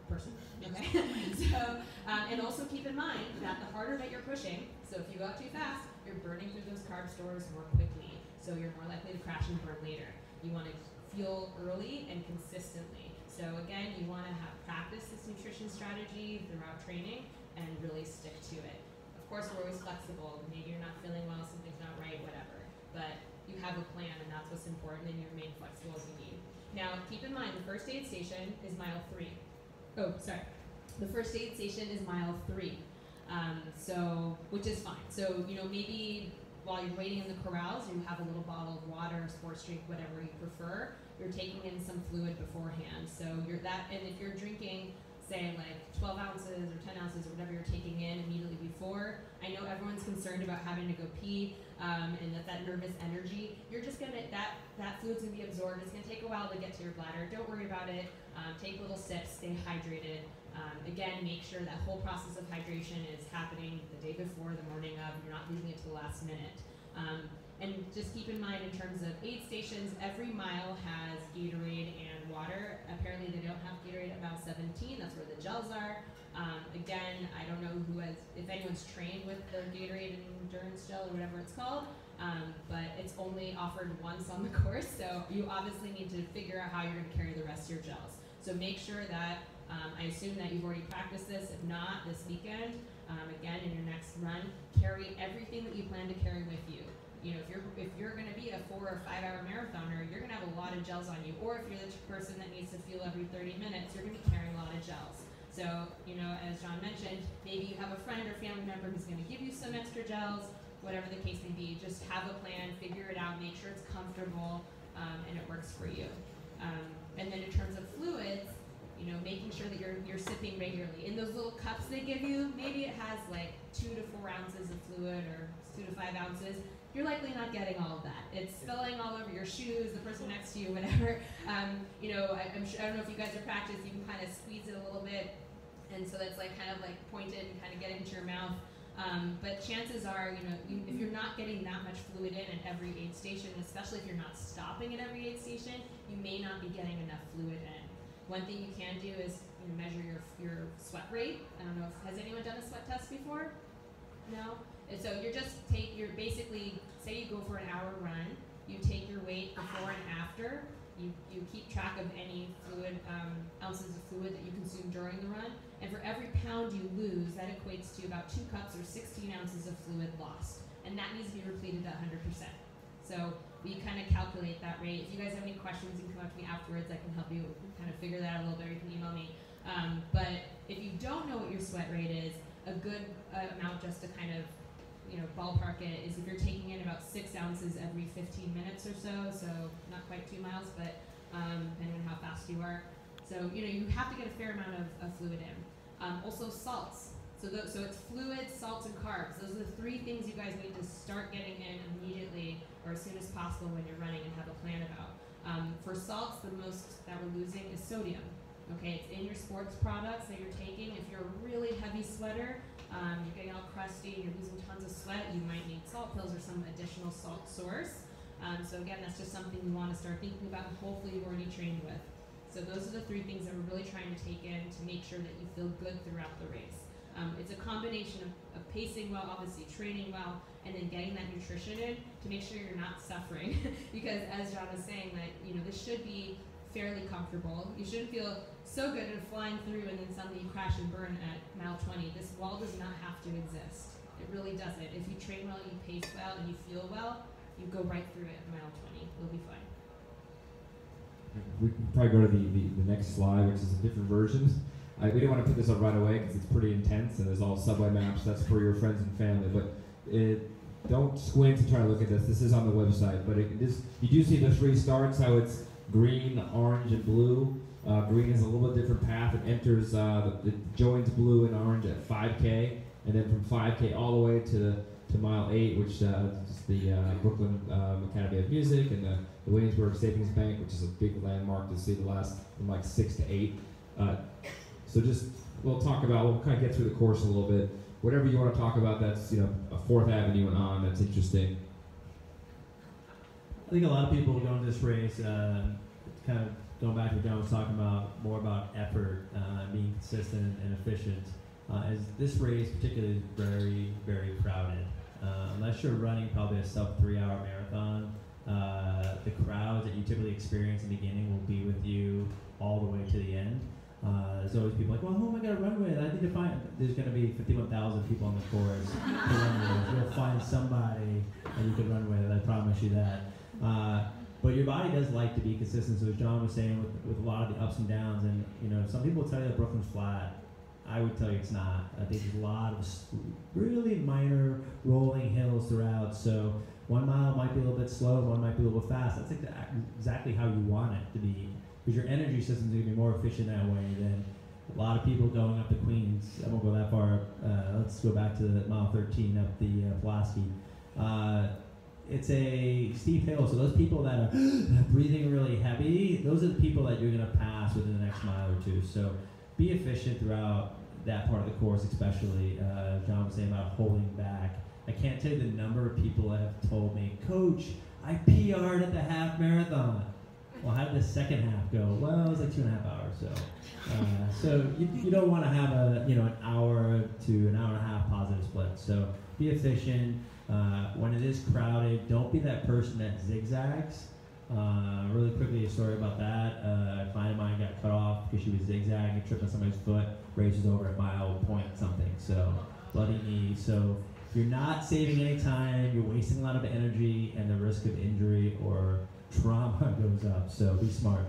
person. Okay. So, and also keep in mind that the harder that you're pushing, so if you go out too fast, you're burning through those carb stores more quickly. So you're more likely to crash and burn later. You want to fuel early and consistently. So again, you want to practice this nutrition strategy throughout training and really stick to it. Of course, we're always flexible. Maybe you're not feeling well, something's not right, whatever. But you have a plan, and that's what's important, and you remain flexible as you need. Now, keep in mind, the first aid station is mile 3. Oh, sorry. The first aid station is mile 3, so which is fine. So maybe while you're waiting in the corrals, you have a little bottle of water, sports drink, whatever you prefer. You're taking in some fluid beforehand. So and if you're drinking, say like 12 ounces or 10 ounces or whatever you're taking in immediately before, I know everyone's concerned about having to go pee and that nervous energy. You're just gonna that fluid's gonna be absorbed. It's gonna take a while to get to your bladder. Don't worry about it. Take little sips. Stay hydrated. Again, make sure that whole process of hydration is happening the day before, the morning of. You're not leaving it to the last minute. And just keep in mind, in terms of aid stations, every mile has Gatorade and water. Apparently, they don't have Gatorade at mile 17. That's where the gels are. Again, I don't know if anyone's trained with the Gatorade endurance gel or whatever it's called, but it's only offered once on the course. So you obviously need to figure out how you're going to carry the rest of your gels. So make sure that I assume that you've already practiced this. If not, this weekend, again, in your next run, carry everything that you plan to carry with you. If you're going to be a 4 or 5 hour marathoner, you're going to have a lot of gels on you. Or if you're the person that needs to fuel every 30 minutes, you're going to be carrying a lot of gels. So, as John mentioned, maybe you have a friend or family member who's going to give you some extra gels, whatever the case may be. Just have a plan, figure it out, make sure it's comfortable, and it works for you. And then in terms of fluids, making sure that you're sipping regularly. In those little cups they give you, maybe it has like 2 to 4 ounces of fluid or 2 to 5 ounces. You're likely not getting all of that. It's spilling all over your shoes, the person next to you, whatever. I'm sure, I don't know if you guys are practiced, you can kind of squeeze it a little bit, and so that's like kind of like pointed and kind of get into your mouth. But chances are, if you're not getting that much fluid in at every aid station, especially if you're not stopping at every aid station, you may not be getting enough fluid in. One thing you can do is measure your sweat rate. I don't know has anyone done a sweat test before? No? And so you're basically, say you go for an hour run, you take your weight before and after, you keep track of any fluid, ounces of fluid that you consume during the run, and for every pound you lose, that equates to about 2 cups or 16 ounces of fluid lost. And that needs to be repleted at 100%. So we kind of calculate that rate. If you guys have any questions, you can come up to me afterwards. I can help you kind of figure that out a little bit, or you can email me. But if you don't know what your sweat rate is, a good amount just to kind of ballpark it is if you're taking in about 6 ounces every 15 minutes or so not quite 2 miles, but depending on how fast you are. So, you have to get a fair amount of fluid in. Also salts. So it's fluids, salts, and carbs. Those are the 3 things you guys need to start getting in immediately or as soon as possible when you're running and have a plan about. For salts, the most that we're losing is sodium. Okay, it's in your sports products that you're taking. If you're a really heavy sweater, you're getting all crusty, you're losing tons of sweat, you might need salt pills or some additional salt source. So again, that's just something you want to start thinking about and hopefully you've already trained with. So those are the 3 things that we're really trying to take in to make sure that you feel good throughout the race. It's a combination of pacing well, obviously training well, and then getting that nutrition in to make sure you're not suffering. Because as John was saying, that this should be fairly comfortable. You shouldn't feel so good and flying through and then suddenly you crash and burn at mile 20. This wall does not have to exist. It really doesn't. If you train well, you pace well, and you feel well, you go right through it at mile 20. You'll be fine. We can probably go to the next slide, which is a different version. We didn't want to put this up right away because it's pretty intense and there's all subway maps. That's for your friends and family. But don't squint to try to look at this. This is on the website. But you do see the 3 starts, how it's green, orange, and blue. Green is a little bit different path. It enters, it joins blue and orange at 5K, and then from 5K all the way to to mile 8, which is the Brooklyn Academy of Music, and the Williamsburg Savings Bank, which is a big landmark to see the last from like 6 to 8. So just we'll kind of get through the course a little bit. Whatever you want to talk about that's, a 4th Avenue and on that's interesting. I think a lot of people go into this race, kind of going back to what John was talking about, more about effort, being consistent and efficient. As this race particularly is very, very crowded. Unless you're running probably a sub 3-hour marathon, the crowds that you typically experience in the beginning will be with you all the way to the end. There's always people like, well, who am I going to run with? I need to find, there's going to be 51,000 people on the course to run with. You'll find somebody that you can run with, I promise you that. But your body does like to be consistent, so as John was saying, with a lot of the ups and downs, and some people tell you that Brooklyn's flat. I would tell you it's not. I think there's a lot of really minor rolling hills throughout, so 1 mile might be a little bit slow, one might be a little bit fast. That's exactly how you want it to be, because your energy system's going to be more efficient that way than a lot of people going up the Queens. I won't go that far. Let's go back to mile 13 up the Pulaski. It's a steep hill, so those people that are breathing really heavy, those are the people that you're going to pass within the next mile or two. So be efficient throughout that part of the course, especially. John was saying about holding back. I can't tell you the number of people that have told me, Coach, I PR'd at the half marathon. Well, how did the second half go? Well, it was like 2.5 hours. So you don't want to have an hour to an hour and a half positive split. So be efficient. When it is crowded, don't be that person that zigzags. Really quickly, a story about that. A client of mine got cut off because she was zigzagging, tripped on somebody's foot, races over at mile point something. So bloody knee. So if you're not saving any time, you're wasting a lot of energy, and the risk of injury or trauma goes up. So be smart.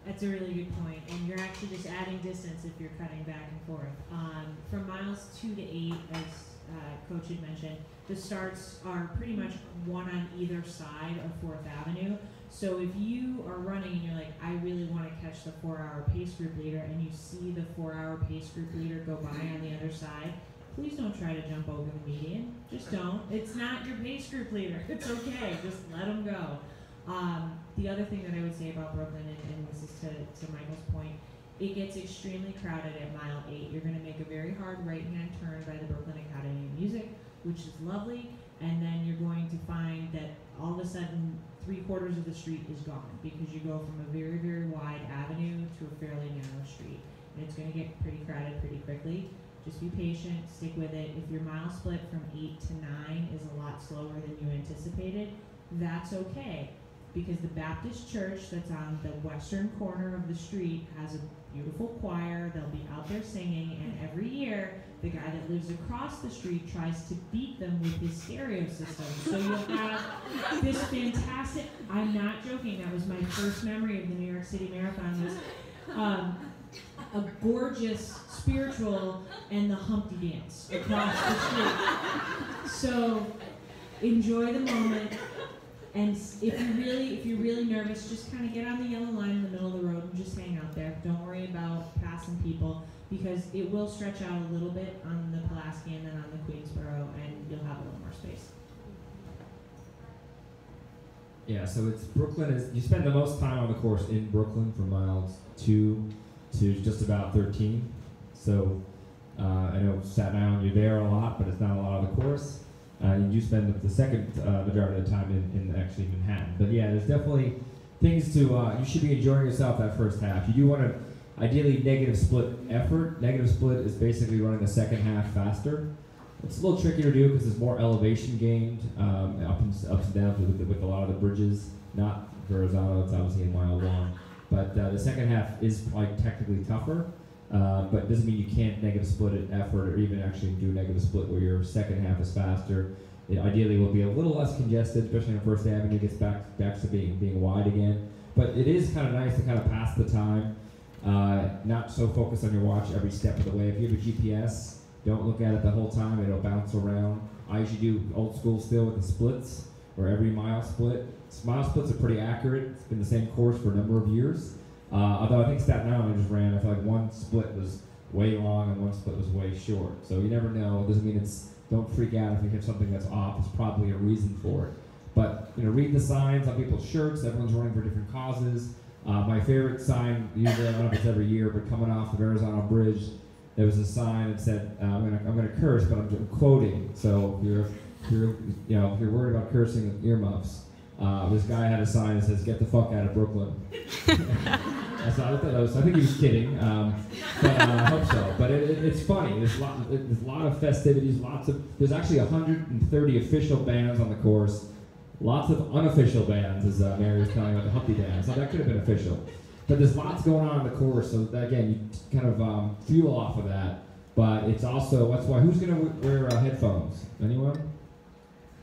That's a really good point, and you're actually just adding distance if you're cutting back and forth. From miles 2 to 8, as Coach had mentioned, the starts are pretty much one on either side of 4th Avenue. So if you are running and you're like, I really want to catch the 4-hour pace group leader, and you see the 4-hour pace group leader go by on the other side, please don't try to jump over the median. Just don't. It's not your pace group leader. It's okay. Just let them go. The other thing that I would say about Brooklyn, and this is to Michael's point, it gets extremely crowded at mile 8. You're going to make a very hard right-hand turn by the Brooklyn Academy of Music, which is lovely, and then you're going to find that all of a sudden 3/4 of the street is gone, because you go from a very, very wide avenue to a fairly narrow street. And it's going to get pretty crowded pretty quickly. Just be patient, stick with it. If your mile split from 8 to 9 is a lot slower than you anticipated, that's okay, because the Baptist church that's on the western corner of the street has a beautiful choir. They'll be out there singing, and every year the guy that lives across the street tries to beat them with his stereo system. So you'll have this fantastic, I'm not joking, that was my first memory of the New York City Marathon, was a gorgeous spiritual and the Humpty Dance across the street. So enjoy the moment. And if you're really nervous, just kind of get on the yellow line in the middle of the road and just hang out there. Don't worry about passing people, because it will stretch out a little bit on the Pulaski and then on the Queensboro, and you'll have a little more space. Yeah, so you spend the most time on the course in Brooklyn from miles 2 to just about 13. So I know Staten Island, you're there a lot, but it's not a lot of the course. You do spend the second majority of the time in actually Manhattan. But yeah, there's definitely things to, you should be enjoying yourself that first half. You do want to, ideally, negative split effort. Negative split is basically running the second half faster. It's a little trickier to do because there's more elevation gained, ups and downs with a lot of the bridges. Not Verrazano, it's obviously a mile long. But the second half is probably technically tougher. But it doesn't mean you can't negative split it effort, or even actually do negative split where your second half is faster. It ideally will be a little less congested, especially when First Avenue gets back to being wide again. But it is kind of nice to kind of pass the time, not so focused on your watch every step of the way. If you have a GPS, don't look at it the whole time, it'll bounce around. I usually do old school still with the splits, or every mile split. Mile splits are pretty accurate. It's been the same course for a number of years. Although I think Staten Island I just ran, I feel like one split was way long and one split was way short. So you never know. It doesn't mean it's don't freak out if you have something that's off. There's probably a reason for it. But read the signs on people's shirts. Everyone's running for different causes. My favorite sign, usually I don't know if it's every year, but coming off the Verrazano Bridge, there was a sign that said, "I'm gonna curse, but I'm quoting." So if you're worried about cursing with earmuffs, this guy had a sign that says, "Get the fuck out of Brooklyn." I think he was kidding, but I hope so. But it's funny. There's a lot of festivities. There's actually 130 official bands on the course. Lots of unofficial bands, as Mary was telling about the Humpty Dance. Now that could have been official, but there's lots going on the course. So that, again, you kind of fuel off of that. But it's also that's why who's gonna wear headphones? Anyone?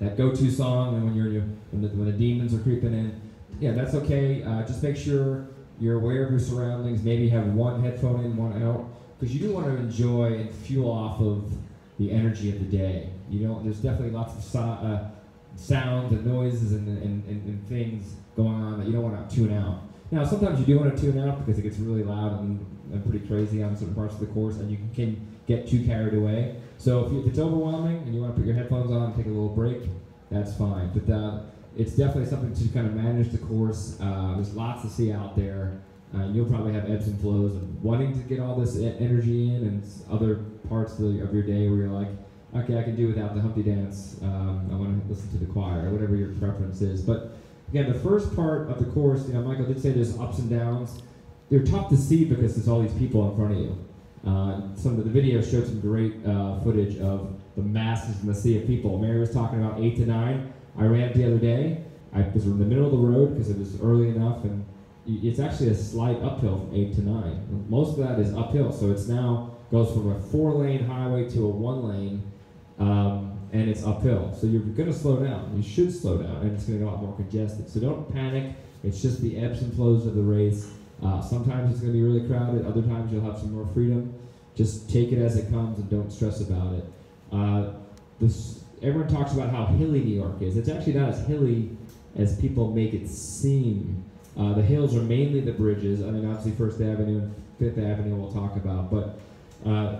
That go-to song, and when the demons are creeping in, yeah, that's okay. Just make sure you're aware of your surroundings. Maybe have one headphone in, one out, because you do want to enjoy and fuel off of the energy of the day. There's definitely lots of sounds and noises and things going on that you don't want to tune out. Now, sometimes you do want to tune out because it gets really loud and pretty crazy on certain parts of the course, and you can get too carried away. So if it's overwhelming and you want to put your headphones on and take a little break, that's fine. But it's definitely something to kind of manage the course. There's lots to see out there. You'll probably have ebbs and flows of wanting to get all this energy in, and other parts of your day where you're like, okay, I can do without the Humpty Dance. I want to listen to the choir, or whatever your preference is. But again, the first part of the course, Michael did say there's ups and downs. They're tough to see because there's all these people in front of you. Some of the videos showed some great footage of the masses and the sea of people. Mary was talking about 8 to 9. I ran it the other day. I was in the middle of the road because it was early enough, and it's actually a slight uphill from 8 to 9. Most of that is uphill, so it's now goes from a 4-lane highway to a 1-lane, and it's uphill. So you're going to slow down. You should slow down, and it's going to get a lot more congested. So don't panic. It's just the ebbs and flows of the race. Sometimes it's going to be really crowded. Other times you'll have some more freedom. Just take it as it comes and don't stress about it. Everyone talks about how hilly New York is. It's actually not as hilly as people make it seem. The hills are mainly the bridges. I mean, obviously First Avenue and Fifth Avenue we'll talk about. But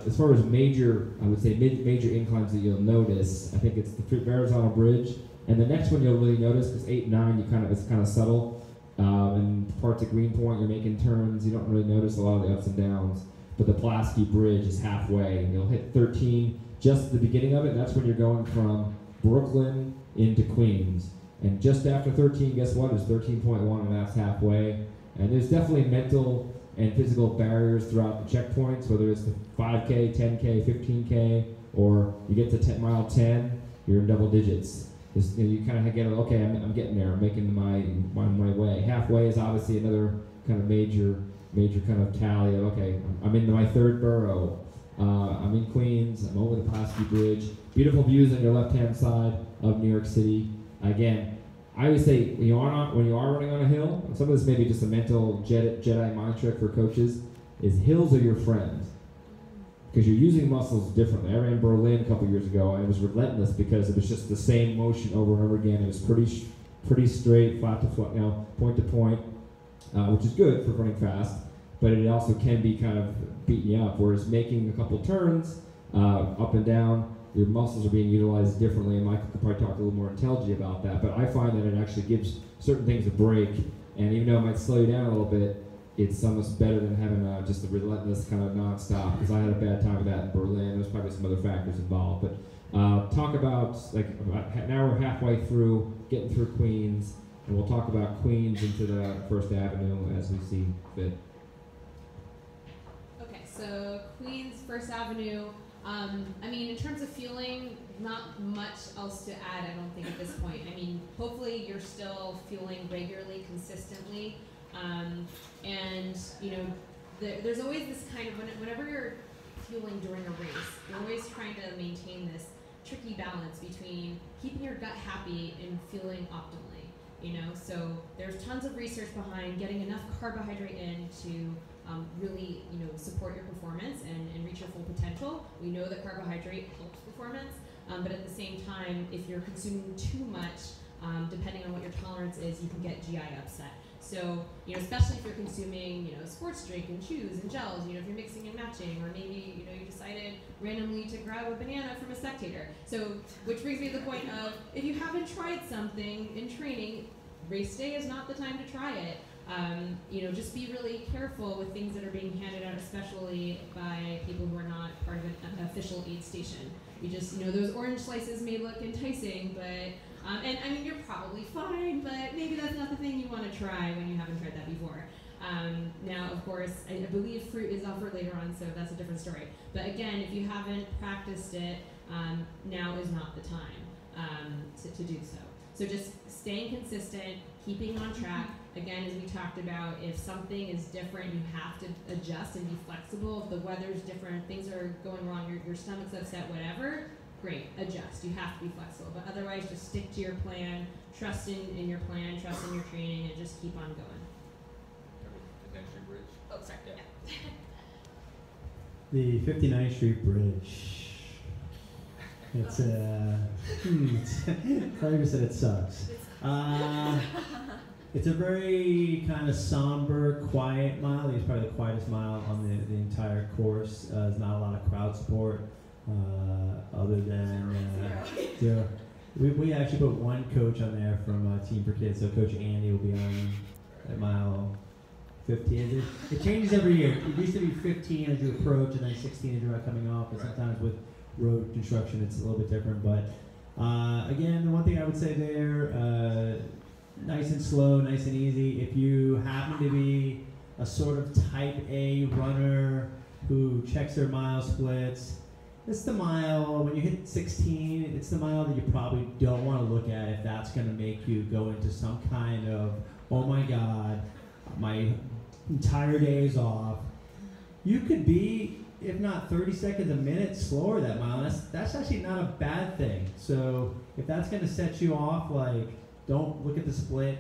as far as major inclines that you'll notice, I think it's the Verrazano Bridge. And the next one you'll really notice is 8 and 9. It's kind of subtle. And parts of Greenpoint, you're making turns. You don't really notice a lot of the ups and downs. But the Pulaski Bridge is halfway, and you'll hit 13 just at the beginning of it. That's when you're going from Brooklyn into Queens. And just after 13, guess what? It's 13.1, and that's halfway. And there's definitely mental and physical barriers throughout the checkpoints, whether it's the 5K, 10K, 15K, or you get to mile 10, you're in double digits. You kind of get, okay, I'm getting there. I'm making my way. Halfway is obviously another kind of major kind of tally of, okay, I'm into my 3rd borough. I'm in Queens. I'm over the Pulaski Bridge. Beautiful views on your left-hand side of New York City. Again, I always say when you are running on a hill, some of this may be just a mental Jedi mind trick for coaches, is hills are your friends. Because you're using muscles differently. I ran Berlin a couple years ago, and it was relentless because it was just the same motion over and over again. It was pretty straight, flat to flat, point to point, which is good for running fast, but it also can be kind of beating you up. Whereas making a couple turns up and down, your muscles are being utilized differently, and Michael could probably talk a little more intelligently about that. But I find that it actually gives certain things a break, and even though it might slow you down a little bit, it's almost better than having just a relentless kind of nonstop. Because I had a bad time with that in Berlin. There's probably some other factors involved, but talk about now we're halfway through, getting through Queens, and we'll talk about Queens into the First Avenue as we see fit. Okay, so Queens, First Avenue. I mean, in terms of fueling, not much else to add, I don't think, at this point. I mean, hopefully you're still fueling regularly, consistently. And, there's always this kind of, whenever you're fueling during a race, you're always trying to maintain this tricky balance between keeping your gut happy and fueling optimally. So there's tons of research behind getting enough carbohydrate in to really, support your performance and reach your full potential. We know that carbohydrate helps performance, but at the same time, if you're consuming too much, depending on what your tolerance is, you can get GI upset. So, especially if you're consuming, sports drink and chews and gels, if you're mixing and matching, or maybe, you decided randomly to grab a banana from a spectator. So, which brings me to the point of, if you haven't tried something in training, race day is not the time to try it. Just be really careful with things that are being handed out, especially by people who are not part of an official aid station. You just, those orange slices may look enticing, but and I mean, you're probably fine, but maybe that's not the thing you want to try when you haven't tried that before. Now, of course, I believe fruit is offered later on, so that's a different story. But again, if you haven't practiced it, now is not the time to do so. So just staying consistent, keeping on track. Again, as we talked about, if something is different, you have to adjust and be flexible. If the weather's different, things are going wrong, your stomach's upset, whatever, great, adjust. You have to be flexible. But otherwise, just stick to your plan, trust in your plan, trust in your training, and just keep on going. The 59th Street Bridge. Oh, sorry. Yeah. The 59th Street Bridge. It's Claire said it sucks. It's a very kind of somber, quiet mile. It's probably the quietest mile on the entire course. There's not a lot of crowd support other than zero. We actually put one coach on there from Team for Kids. So Coach Andy will be on at mile 15. It changes every year. It used to be 15 as you approach, and then 16 as you're coming off. And sometimes with road construction, it's a little bit different. But again, the one thing I would say there, nice and slow, nice and easy. If you happen to be a sort of type A runner who checks their mile splits, it's the mile, when you hit 16, it's the mile that you probably don't want to look at if that's going to make you go into some kind of, oh my God, my entire day is off. You could be, if not 30 seconds a minute slower that mile. That's actually not a bad thing. So if that's going to set you off, don't look at the split.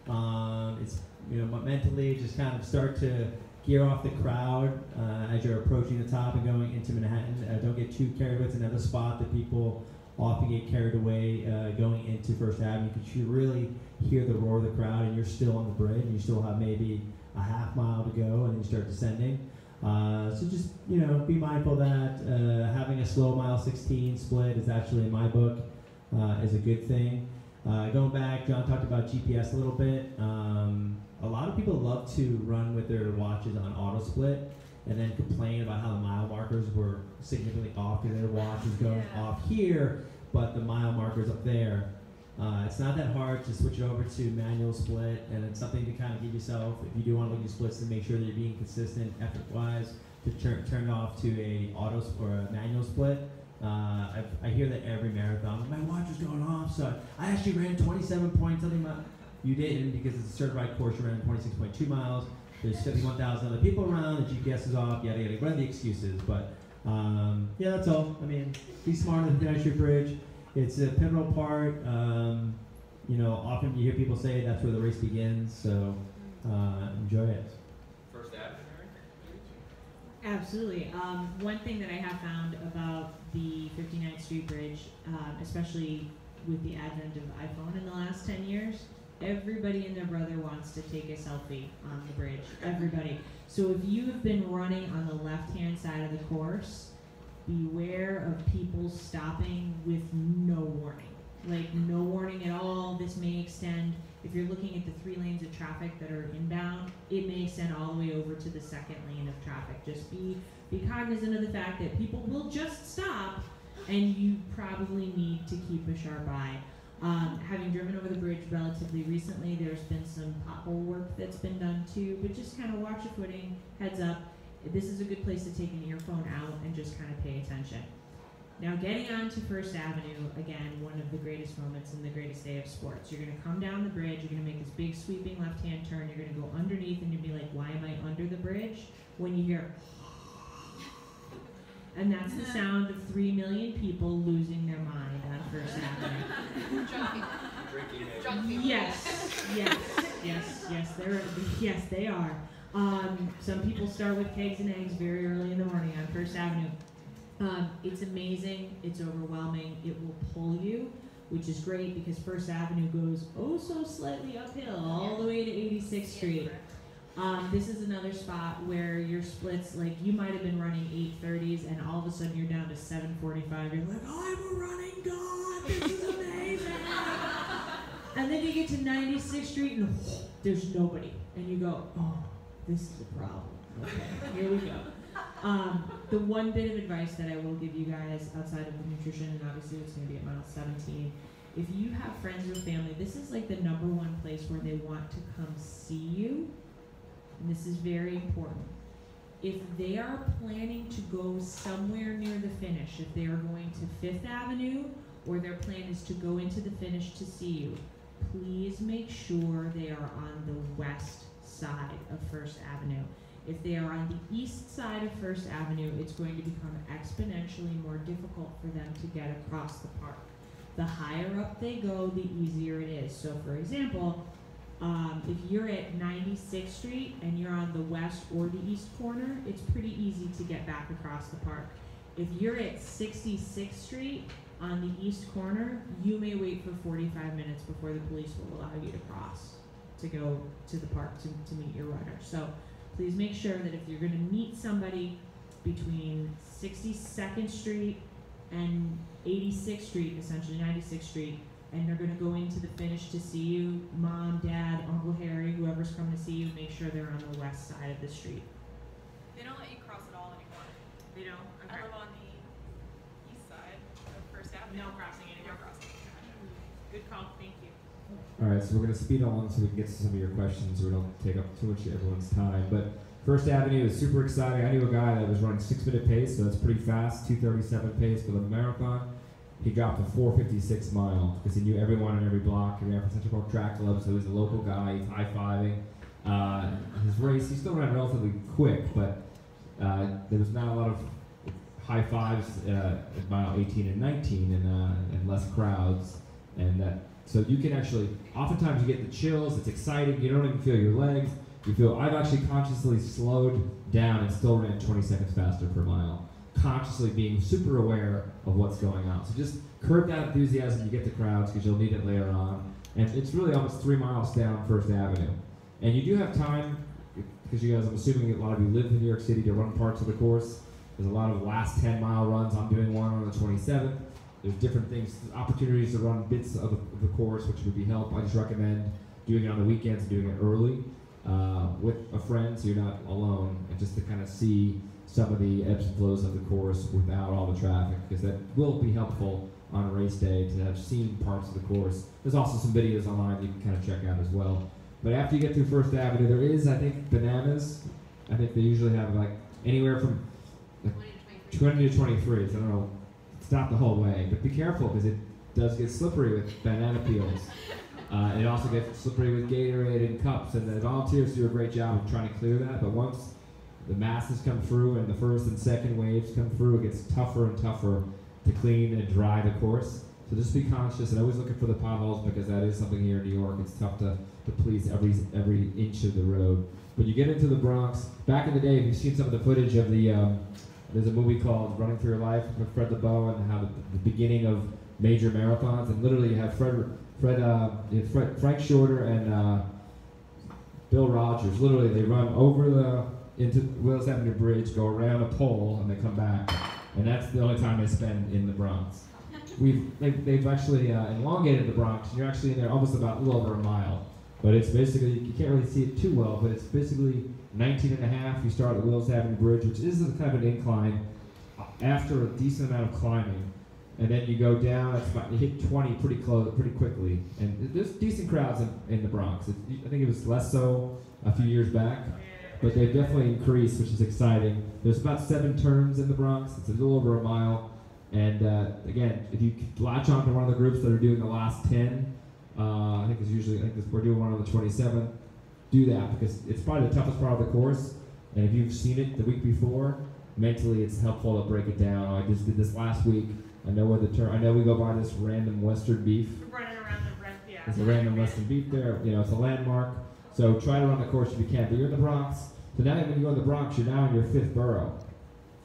It's mentally just kind of start to gear off the crowd as you're approaching the top and going into Manhattan. Don't get too carried away. It's another spot that people often get carried away going into First Avenue, because you really hear the roar of the crowd and you're still on the bridge and you still have maybe a half mile to go and then you start descending. So just be mindful that having a slow mile 16 split is actually, in my book, is a good thing. Going back, John talked about GPS a little bit. A lot of people love to run with their watches on auto split and then complain about how the mile markers were significantly off because their watch is going off here, but the mile marker's up there. It's not that hard to switch it over to manual split, and it's something to kind of give yourself, if you do want to look at splits, to make sure that you're being consistent effort-wise, to turn it off to a auto or a manual split. I hear that every marathon, my watch is going off, so I actually ran 27 point something miles. You didn't, because it's a certified course, you ran 26.2 miles. There's 51,000 other people around, the GPS is off, yada yada, what are the excuses? But yeah, that's all. I mean, be smart on the 59th Street Bridge. It's a pivotal part. Often you hear people say that's where the race begins, so enjoy it. First Avenue, Absolutely. One thing that I have found about the 59th Street Bridge, especially with the advent of iPhone in the last 10 years, everybody and their brother wants to take a selfie on the bridge. Everybody. So if you have been running on the left-hand side of the course, beware of people stopping with no warning. No warning at all. This may extend, if you're looking at the 3 lanes of traffic that are inbound, it may extend all the way over to the 2nd lane of traffic. Just be cognizant of the fact that people will just stop, and you probably need to keep a sharp eye. Having driven over the bridge relatively recently, there's been some pothole work that's been done too, but just kind of watch your footing, heads up. This is a good place to take an earphone out and just kind of pay attention. Now, getting on to First Avenue, again, one of the greatest moments in the greatest day of sports. You're going to come down the bridge, you're going to make this big sweeping left-hand turn, you're going to go underneath, and you'll be like, why am I under the bridge? When you hear, and that's the sound of 3 million people losing their mind on First Avenue. Drunk people. Yes, they are. Some people start with kegs and eggs very early in the morning on First Avenue. It's amazing, it's overwhelming, it will pull you. which is great because First Avenue goes oh so slightly uphill all the way to 86th Street. This is another spot where your splits, like you might have been running 8:30s and all of a sudden you're down to 7:45. You're like, I'm a running god, this is amazing. And then you get to 96th Street and there's nobody. And you go, oh, this is a problem. Okay, here we go. The one bit of advice that I will give you guys outside of the nutrition, and obviously it's going to be at mile 17, if you have friends or family, this is like the number one place where they want to come see you. And this is very important. If they are planning to go somewhere near the finish, if they are going to 5th Avenue, or their plan is to go into the finish to see you, please make sure they are on the west side of First Avenue. If they are on the east side of First Avenue, it's going to become exponentially more difficult for them to get across the park. The higher up they go, the easier it is. So for example, if you're at 96th Street and you're on the west or the east corner, it's pretty easy to get back across the park. If you're at 66th Street on the east corner, you may wait for 45 minutes before the police will allow you to cross to go to the park to meet your runner. So please make sure that if you're going to meet somebody between 62nd Street and 86th Street, essentially 96th Street, and they're going to go into the finish to see you, Mom, Dad, Uncle Harry, whoever's coming to see you, make sure they're on the west side of the street. They don't let you cross at all anymore. They don't? I live on the east side of First Avenue. No crossing anymore. No crossing. Good call, thank you. All right, so we're going to speed along so we can get to some of your questions so we don't take up too much of everyone's time. But First Avenue is super exciting. I knew a guy that was running 6-minute pace, so that's pretty fast, 2:37 pace for the marathon. He dropped a 4:56 mile because he knew everyone in every block. He ran for Central Park Track Club, so he's a local guy. He's high-fiving. His race, he still ran relatively quick, but there was not a lot of high fives at mile 18 and 19 and less crowds. And that, so you can actually, oftentimes you get the chills, it's exciting, you don't even feel your legs. You feel, I've actually consciously slowed down and still ran 20 seconds faster per mile. Consciously being super aware of what's going on. So just curb that enthusiasm, you get the crowds because you'll need it later on. And it's really almost 3 miles down First Avenue. And you do have time, because you guys, I'm assuming a lot of you live in New York City, to run parts of the course. There's a lot of last 10-mile runs. I'm doing one on the 27th. There's different things, opportunities to run bits of the course, which would be help. I just recommend doing it on the weekends and doing it early with a friend so you're not alone, and just to kind of see some of the ebbs and flows of the course without all the traffic, because that will be helpful on a race day to have seen parts of the course. There's also some videos online that you can kind of check out as well. But after you get through First Avenue, there is, I think, bananas. I think they usually have like anywhere from like 20 to 23. So I don't know, stop the whole way. But be careful because it does get slippery with banana peels. It also gets slippery with Gatorade and cups, and the volunteers do a great job of trying to clear that. But once the masses come through and the first and second waves come through, it gets tougher and tougher to clean and dry the course. So just be conscious and always looking for the potholes, because that is something here in New York. It's tough to police every inch of the road. But you get into the Bronx. Back in the day, if you've seen some of the footage of the, there's a movie called Running for Your Life with Fred LeBeau, and how the beginning of major marathons, and literally you have Frank Shorter and Bill Rogers. Literally, they run over into Willis Avenue Bridge, go around a pole, and they come back. And that's the only time they spend in the Bronx. They've actually elongated the Bronx, and you're actually in there almost about a little over a mile. But it's basically, you can't really see it too well, but it's basically 19 and a half. You start at Willis Avenue Bridge, which is kind of an incline, after a decent amount of climbing. And then you go down, you hit 20 pretty quickly. And there's decent crowds in the Bronx. I think it was less so a few years back, but they've definitely increased, which is exciting. There's about 7 turns in the Bronx. It's a little over a mile. And again, if you latch on to one of the groups that are doing the last 10, we're doing one on the 27th, do that, because it's probably the toughest part of the course. And if you've seen it the week before, mentally it's helpful to break it down. I just did this last week. I know we go by this random Western beef. We're running around the There's a random Western beef there. It's a landmark. So try to run the course if you can. But you're in the Bronx. So now when you go in the Bronx, you're now in your 5th borough,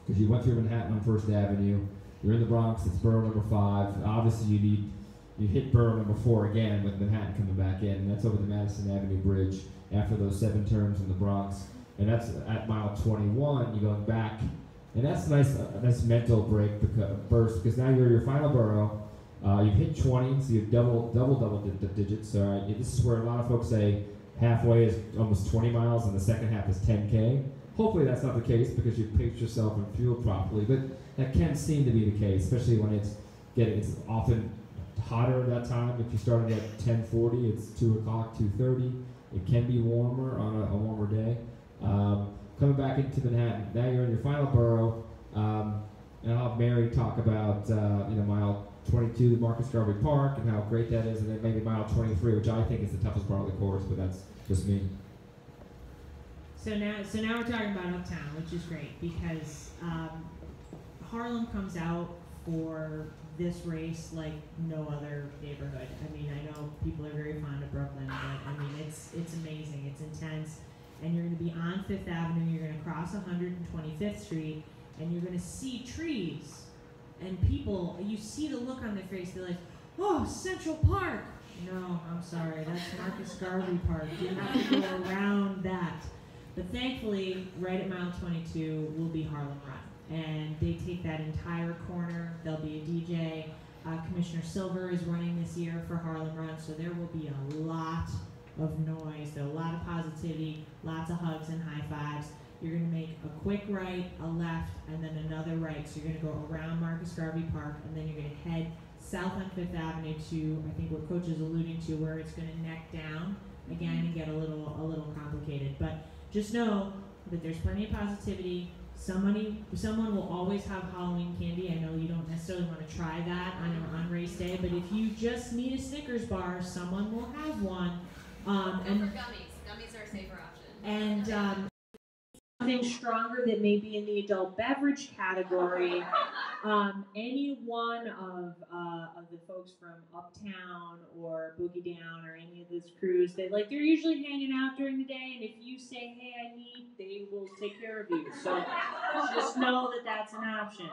because you went through Manhattan on First Avenue. You're in the Bronx. It's borough number 5. Obviously, you need you hit borough number 4 again with Manhattan coming back in, and that's over the Madison Avenue Bridge after those 7 turns in the Bronx. And that's at mile 21, you're going back, and that's a nice mental break burst, because now you're your final borough. You've hit 20, so you've double digits. So this is where a lot of folks say halfway is almost 20 miles, and the second half is 10K. Hopefully that's not the case because you've paced yourself and fueled properly, but that can seem to be the case, especially when it's often hotter at that time. If you started at 10:40, it's 2 o'clock, 2:30. It can be warmer on a warmer day. Coming back into Manhattan, now you're in your final borough, and I'll have Mary talk about mile 22, Marcus Garvey Park, and how great that is, and then maybe mile 23, which I think is the toughest part of the course, but that's just me. So now we're talking about Uptown, which is great because Harlem comes out for this race like no other neighborhood. I mean, I know people are very fond of Brooklyn, but I mean, it's amazing, it's intense, and you're going to be on 5th Avenue, you're going to cross 125th Street, and you're going to see trees, and people, you see the look on their face, they're like, oh, Central Park. No, I'm sorry, that's Marcus Garvey Park. You have to go around that. But thankfully, right at mile 22 will be Harlem Run. And they take that entire corner. There'll be a DJ. Commissioner Silver is running this year for Harlem Run, so there will be a lot of noise, a lot of positivity, lots of hugs and high fives. You're going to make a quick right, a left, and then another right. So you're going to go around Marcus Garvey Park, and then you're going to head south on 5th Avenue to, I think what Coach is alluding to, where it's going to neck down again and get a little complicated. But just know that there's plenty of positivity. Someone will always have Halloween candy. I know you don't necessarily want to try that on race day, but if you just need a Snickers bar, someone will have one. Go for gummies. Gummies are a safer option. And something stronger that may be in the adult beverage category. Any one of the folks from Uptown or Boogie Down or any of those crews, they're usually hanging out during the day, and if you say, hey, I need, they will take care of you. So just know that that's an option.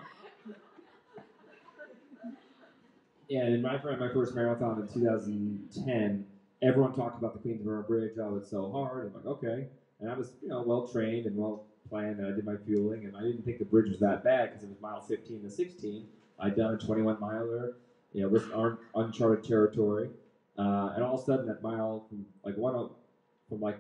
Yeah, and my first marathon in 2010, everyone talked about the Queensboro Bridge. Oh, it's so hard. I'm like, okay. And I was, well trained and well planned, and I did my fueling, and I didn't think the bridge was that bad because it was mile 15 to 16. I'd done a 21 miler, this uncharted territory, and all of a sudden that mile from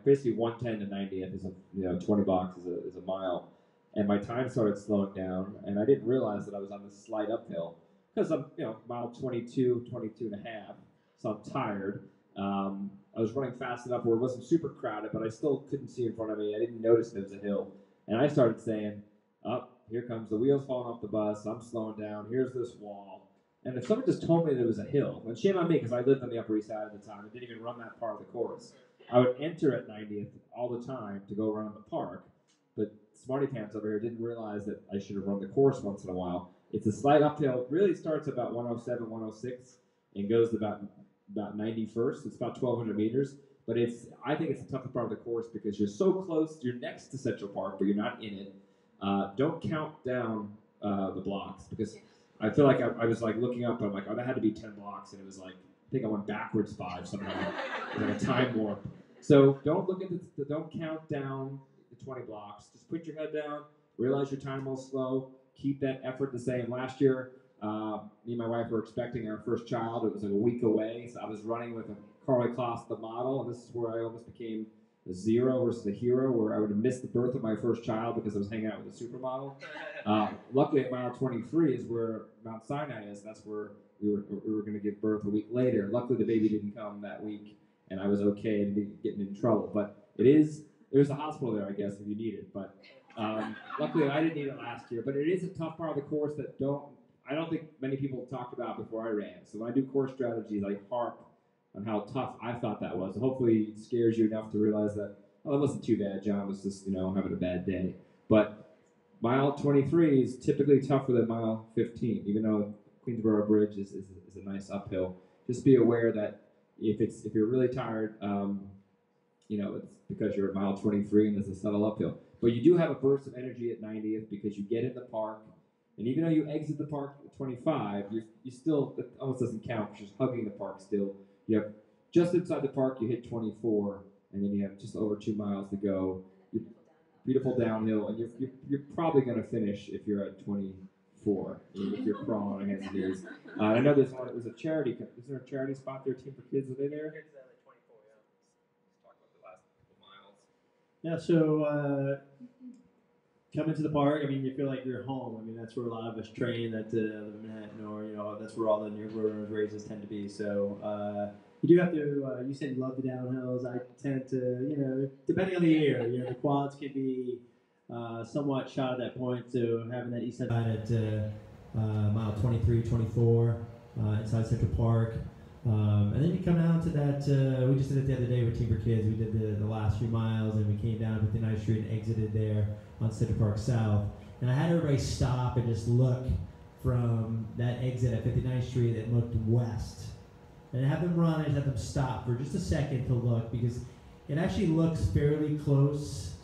basically 110 to 90th is 20 blocks is a mile, and my time started slowing down, and I didn't realize that I was on this slight uphill because I'm mile 22 and a half, so I'm tired. I was running fast enough where it wasn't super crowded, but I still couldn't see in front of me. I didn't notice there was a hill. And I started saying, here comes the wheels falling off the bus. I'm slowing down. Here's this wall. And if someone just told me there was a hill, and shame on me because I lived on the Upper East Side at the time and didn't even run that part of the course. I would enter at 90th all the time to go around the park, but Smarty Pants over here didn't realize that I should have run the course once in a while. It's a slight uphill. It really starts about 107, 106 and goes to about 91st. It's about 1,200 meters. But I think it's the toughest part of the course because you're so close. You're next to Central Park, but you're not in it. Don't count down the blocks because I feel like I was looking up. And I'm like, that had to be 10 blocks, and it was I think I went backwards 5 somehow. It was a time warp. So don't look at don't count down the 20 blocks. Just put your head down. Realize your time will slow. Keep that effort the same. Last year, me and my wife were expecting our first child. It was a week away, so I was running with a Carly Kloss, the model, and this is where I almost became the zero versus the hero, where I would have missed the birth of my first child because I was hanging out with a supermodel. Luckily, at mile 23 is where Mount Sinai is. That's where we were going to give birth a week later. Luckily, the baby didn't come that week, and I was okay and didn't get in trouble. But there's a hospital there, I guess, if you need it. But luckily, I didn't need it last year. But it is a tough part of the course that I don't think many people talked about before I ran. So when I do course strategies, I harp on how tough I thought that was. Hopefully it scares you enough to realize that, that wasn't too bad. John was just, having a bad day. But mile 23 is typically tougher than mile 15, even though Queensboro Bridge is a nice uphill. Just be aware that if you're really tired, it's because you're at mile 23 and there's a subtle uphill. But you do have a burst of energy at 90th because you get in the park, And even though you exit the park at 25, you still, it almost doesn't count because you're hugging the park still. You have just inside the park, you hit 24, and then you have just over 2 miles to go. You're beautiful downhill, and you're probably going to finish if you're at 24, if you're crawling on hands and knees. I know there's a charity. Is there a charity spot there, Team for Kids? Are they there? Kids at like 24, yeah. Let's talk about the last couple miles. Yeah, so coming to the park, I mean, you feel like you're home. I mean, that's where a lot of us train at Manhattan, or that's where all the New York Road races tend to be. So you do have to. You said you love the downhills. I tend to, depending on the year, the quads can be somewhat shot at that point. So having that east side at mile 23, 24 inside Central Park. And then you come down to that, we just did it the other day with Team for Kids. We did the last few miles, and we came down 59th Street and exited there on Central Park South. And I had everybody stop and just look from that exit at 59th Street and looked west. And I had them run, I just had them stop for just a second to look, because it actually looks fairly close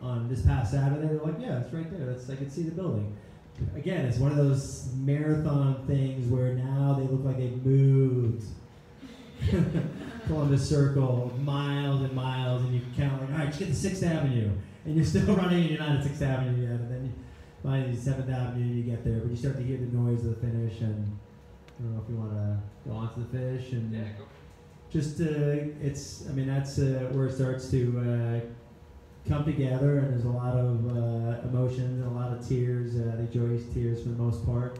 on this past Saturday. They're like, yeah, it's right there. I can see the building. Again, it's one of those marathon things where now they look like they've moved Columbus Circle miles and miles, and you can count like, all right, just get to 6th Avenue, and you're still running and you're not at 6th Avenue yet, and then you find 7th Avenue and you get there, but you start to hear the noise of the finish, and I don't know if you want to go on to the finish, and Yeah, go. just that's where it starts to come together, and there's a lot of emotions and a lot of tears, the joyous tears for the most part.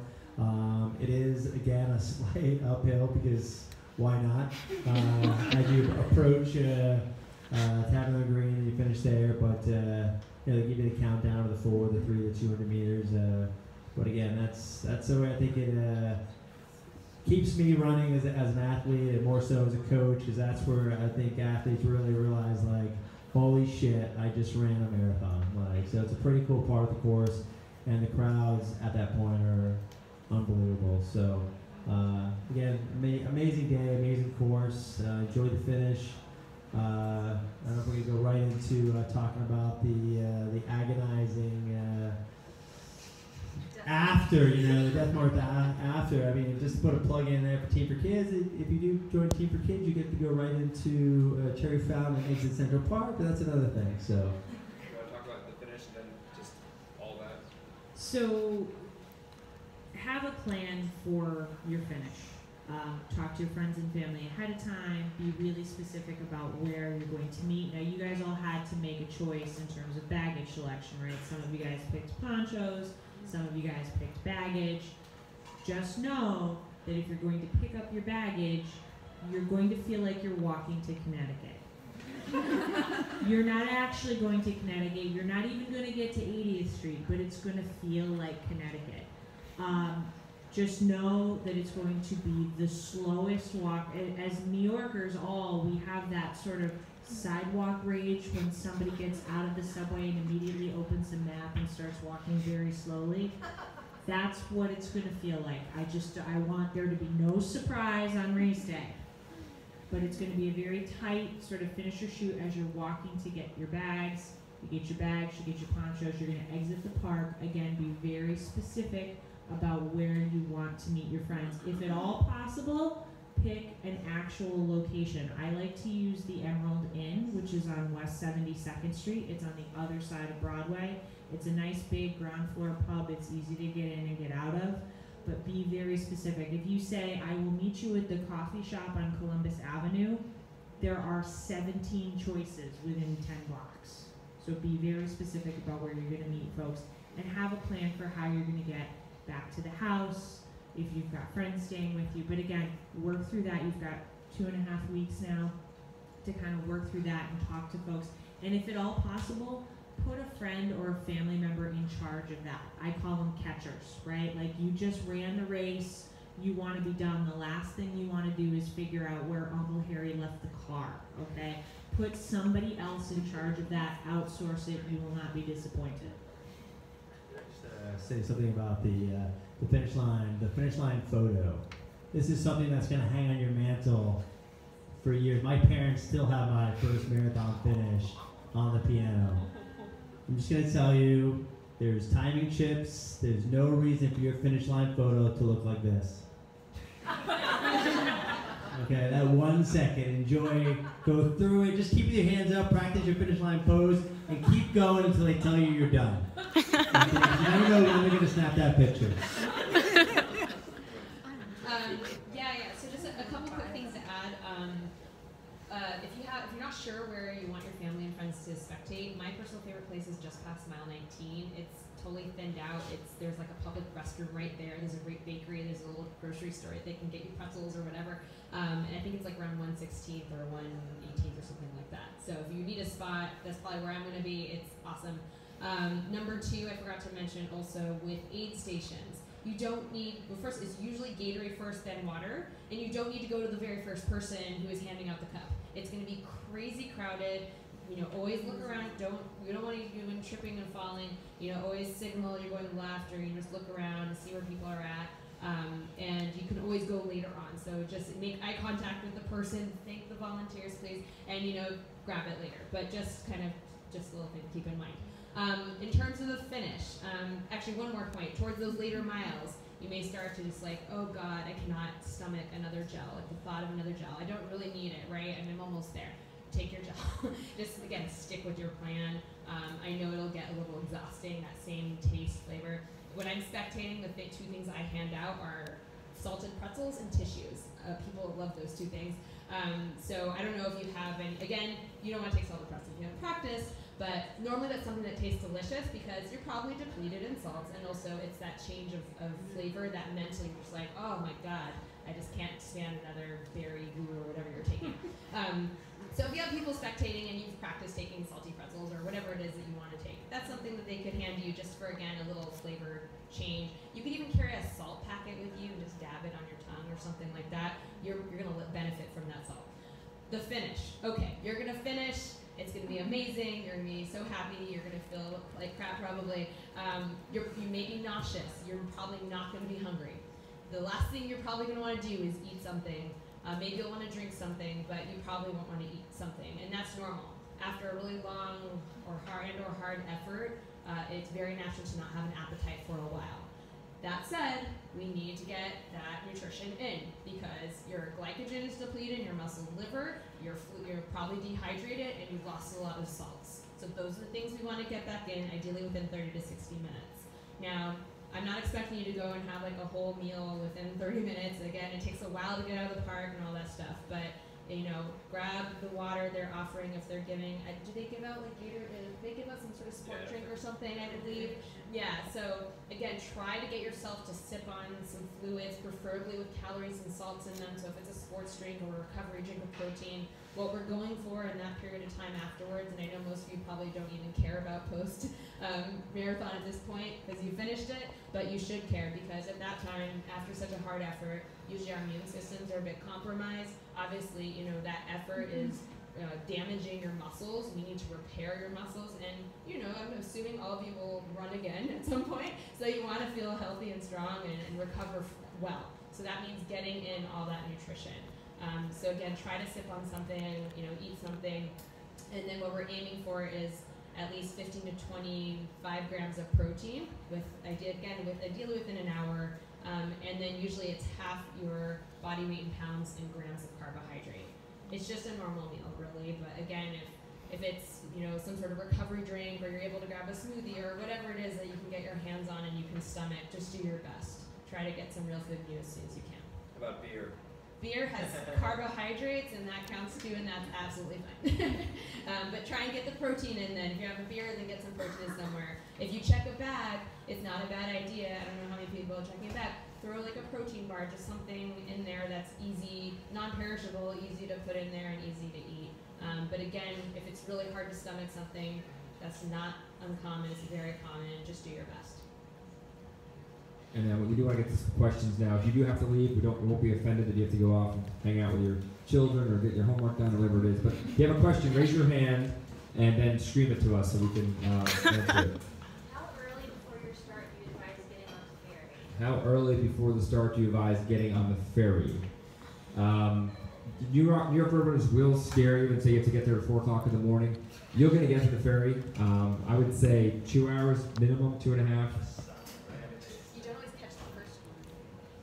It is, again, a slight uphill, because why not? As you approach Tavern Green and you finish there, but they give you the countdown of the 4, the 3, the 200 meters. But again, that's the way I think it keeps me running as an athlete, and more so as a coach, because that's where I think athletes really realize, like, holy shit, I just ran a marathon. So it's a pretty cool part of the course, and the crowds at that point are unbelievable. So again, amazing day, amazing course. Enjoyed the finish. I don't know if we can go right into talking about the agonizing after, the death march after. I mean, just to put a plug in there for Team for Kids. If you do join Team for Kids, you get to go right into Cherry Fountain and exit Central Park, but that's another thing. So. You want to talk about the finish and then just all that? So, have a plan for your finish. Talk to your friends and family ahead of time. Be really specific about where you're going to meet. Now, you guys all had to make a choice in terms of baggage selection, right? Some of you guys picked ponchos. Some of you guys picked baggage. Just know that if you're going to pick up your baggage, you're going to feel like you're walking to Connecticut. You're not actually going to Connecticut. You're not even going to get to 80th Street, but it's going to feel like Connecticut. Just know that it's going to be the slowest walk. As New Yorkers we have that sort of sidewalk rage when somebody gets out of the subway and immediately opens the map and starts walking very slowly. That's what it's going to feel like. I want there to be no surprise on race day. But it's going to be a very tight sort of finish or shoot as you're walking to get your bags. You get your bags, you get your ponchos, you're going to exit the park. Again, be very specific about where you want to meet your friends. If at all possible, pick an actual location. I like to use the Emerald Inn, which is on West 72nd Street. It's on the other side of Broadway. It's a nice big ground floor pub. It's easy to get in and get out of, but be very specific. If you say, I will meet you at the coffee shop on Columbus Avenue, there are 17 choices within 10 blocks. So be very specific about where you're going to meet folks, and have a plan for how you're going to get back to the house, if you've got friends staying with you. But again, work through that. You've got 2.5 weeks now to kind of work through that and talk to folks. And if at all possible, put a friend or a family member in charge of that. I call them catchers, right? Like, you just ran the race, you want to be done. The last thing you want to do is figure out where Uncle Harry left the car, okay? Put somebody else in charge of that. Outsource it. You will not be disappointed. Say something about the finish line photo. This is something that's going to hang on your mantle for years. My parents still have my first marathon finish on the piano. I'm just going to tell you, There's timing chips. There's no reason for your finish line photo to look like this. Okay, that 1 second. Enjoy. Go through it. Just keep your hands up. Practice your finish line pose, and keep going until they tell you you're done. Okay? You never know when they're going to snap that picture. So just a couple quick things to add. If you're not sure where you want your family and friends to spectate, my personal favorite place is just past mile 19. It's totally thinned out. There's like a public restroom right there. There's a great bakery. There's a little grocery store. They can get you pretzels or whatever. And I think it's like around 116th or 118th or something like that. So if you need a spot, that's probably where I'm going to be. It's awesome. Number two, I forgot to mention also with aid stations. You don't need, well, first, it's usually Gatorade first, then water, and you don't need to go to the very first person who is handing out the cup. It's going to be crazy crowded. Always look around. You don't want anyone tripping and falling. Always signal you're going left, or you just look around and see where people are at. And you can always go later on. So just make eye contact with the person, thank the volunteers, please, and grab it later. But just a little thing to keep in mind. In terms of the finish, actually one more point, towards those later miles, you may start to just like, oh God, I cannot stomach another gel, like the thought of another gel. I don't really need it, right? And I'm almost there. Take your gel. Just, again, stick with your plan. I know it'll get a little exhausting, that same taste, flavor. When I'm spectating, the two things I hand out are salted pretzels and tissues. People love those two things. So I don't know if you have any, again, you don't want to take salted pretzels if you haven't practiced, but normally that's something that tastes delicious because you're probably depleted in salts, and also it's that change of flavor that mentally you're just like, oh my God, I just can't stand another berry goo or whatever you're taking. So if you have people spectating and you've practiced taking salty pretzels or whatever it is that you want to take, that's something that they could hand you just for, again, a little flavor change. You could even carry a salt packet with you and just dab it on your tongue or something like that. You're going to benefit from that salt. The finish. Okay, you're going to finish. It's going to be amazing. You're going to be so happy. You're going to feel like crap probably. You may be nauseous. You're probably not going to be hungry. The last thing you're probably going to want to do is eat something. Maybe you'll want to drink something, but you probably won't want to eat something, and that's normal. After a really long or hard effort, it's very natural to not have an appetite for a while. That said, we need to get that nutrition in because your glycogen is depleted in your muscle liver, you're probably dehydrated, and you've lost a lot of salts. So those are the things we want to get back in, ideally within 30 to 60 minutes. Now, I'm not expecting you to go and have like a whole meal within 30 minutes. Again, it takes a while to get out of the park and all that stuff, but grab the water they're offering if they're giving. Do they give out like Gatorade? Do they give out some sort of sport drink or something? I believe. Yeah. So again, try to get yourself to sip on some fluids, preferably with calories and salts in them. So if it's a sports drink or a recovery drink with protein, what we're going for in that period of time afterwards, and I know most of you probably don't even care about post marathon at this point because you finished it, but you should care because at that time, after such a hard effort, usually our immune systems are a bit compromised. Obviously, that effort is damaging your muscles. We need to repair your muscles, and I'm assuming all of you will run again at some point, so you want to feel healthy and strong and recover well. So that means getting in all that nutrition. So again, try to sip on something, eat something, and then what we're aiming for is at least 15 to 25 grams of protein, ideally within an hour, and then usually it's half your body weight in pounds and grams of carbohydrate. It's just a normal meal, really, but again, if it's some sort of recovery drink or you're able to grab a smoothie or whatever it is that you can get your hands on and you can stomach, just do your best. Try to get some real food in you as soon as you can. How about beer? Beer has carbohydrates, and that counts too, and that's absolutely fine. But try and get the protein in then. If you have a beer, then get some protein somewhere. If you check a bag, it's not a bad idea. I don't know how many people are checking a bag. Throw like a protein bar, just something in there that's easy, non-perishable, easy to put in there and easy to eat. But again, if it's really hard to stomach something, that's not uncommon. It's very common. Just do your best. And then we do want to get to some questions now. If you do have to leave, we won't be offended that you have to go off and hang out with your children or get your homework done or whatever it is. But if you have a question, raise your hand and then scream it to us so we can answer it. How early before your start do you advise getting on the ferry? How early before the start do you advise getting on the ferry? New York Rivers will scare you and say you have to get there at 4 o'clock in the morning. You're going to get to the ferry. I would say 2 hours minimum, 2.5. You don't always catch the first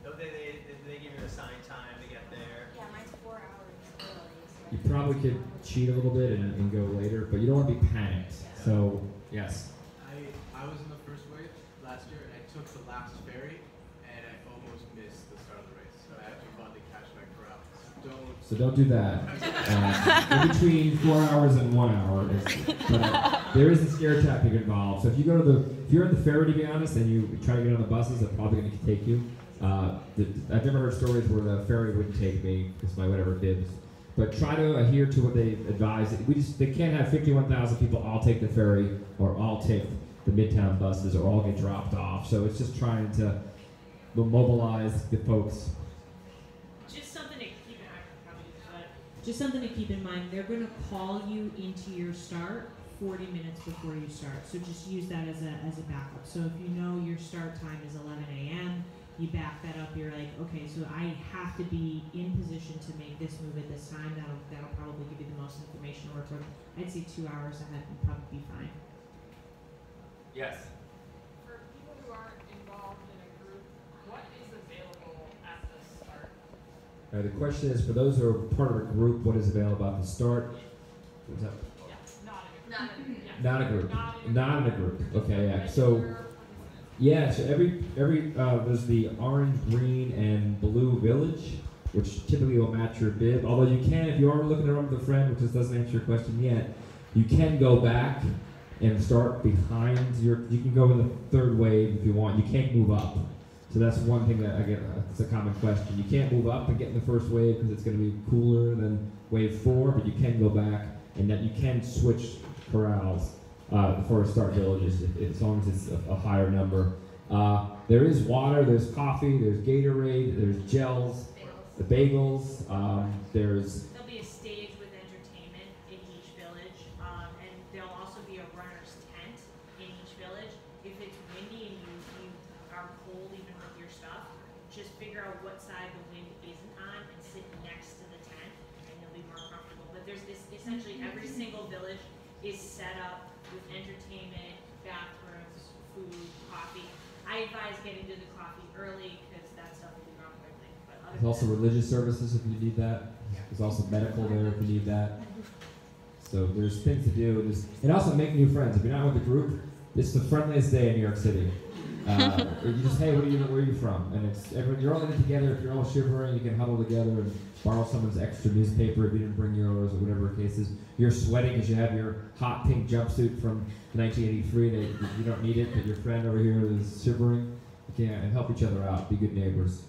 one. They give you assigned time to get there. Yeah, mine's 4 hours early. So You probably could cheat a little bit and go later, but you don't want to be panicked. So, yes. I was in the first wave last year, and I took the last ferry, and I almost missed the start of the race. So I actually wanted to catch my crowd. So don't do that. In between 4 hours and 1 hour, there is a scare tactic involved. So if you're in the ferry, to be honest, and you try to get on the buses, they're probably going to take you. I've never heard stories where the ferry wouldn't take me because my whatever bibs. But try to adhere to what they advise. They can't have 51,000 people all take the ferry or all take the Midtown buses or all get dropped off. So it's just trying to mobilize the folks. Just something to keep in mind. Just something to keep in mind. They're going to call you into your start 40 minutes before you start. So just use that as a backup. So if you know your start time is 11 a.m., you back that up. You're like, okay, so I have to be in position to make this move at this time. That'll probably give you the most information to work with. I'd say 2 hours ahead would probably be fine. Yes. For people who aren't involved in a group, what is available at the start? The question is, for those who are part of a group, what is available at the start? What's that? Yeah, not in a group. Not a group. Not in a group. Okay, yeah. So, Register. yeah, so every there's the orange, green, and blue village, which typically will match your bib. Although you can, if you are looking to run with a friend, which doesn't answer your question yet, you can go back and start behind you can go in the third wave if you want. You can't move up. So that's one thing that I get, it's a common question. You can't move up and get in the first wave because it's going to be cooler than wave 4, but you can go back and that you can switch corrals for start villages as long as it's a higher number. There is water, there's coffee, there's Gatorade, there's gels, the bagels, there's There'll be a stage with entertainment in each village, and there'll also be a runner's tent in each village. If it's windy and you are cold even with your stuff, just figure out what side the wind isn't on and sit next to the tent, and you'll be more comfortable. But there's this, essentially every single village is set up with entertainment, bathrooms, food, coffee. I advise getting to the coffee early because that stuff will be gone quickly. But other There's also than that, religious services if you need that. There's also medical there if you need that. So there's things to do. And also make new friends. If you're not with a group, it's the friendliest day in New York City. You just, hey, where are you from? And you're all in it together. If you're all shivering, you can huddle together and borrow someone's extra newspaper if you didn't bring yours or whatever the case is. You're sweating because you have your hot pink jumpsuit from 1983 that you don't need it, but your friend over here is shivering. You can help each other out. Be good neighbors.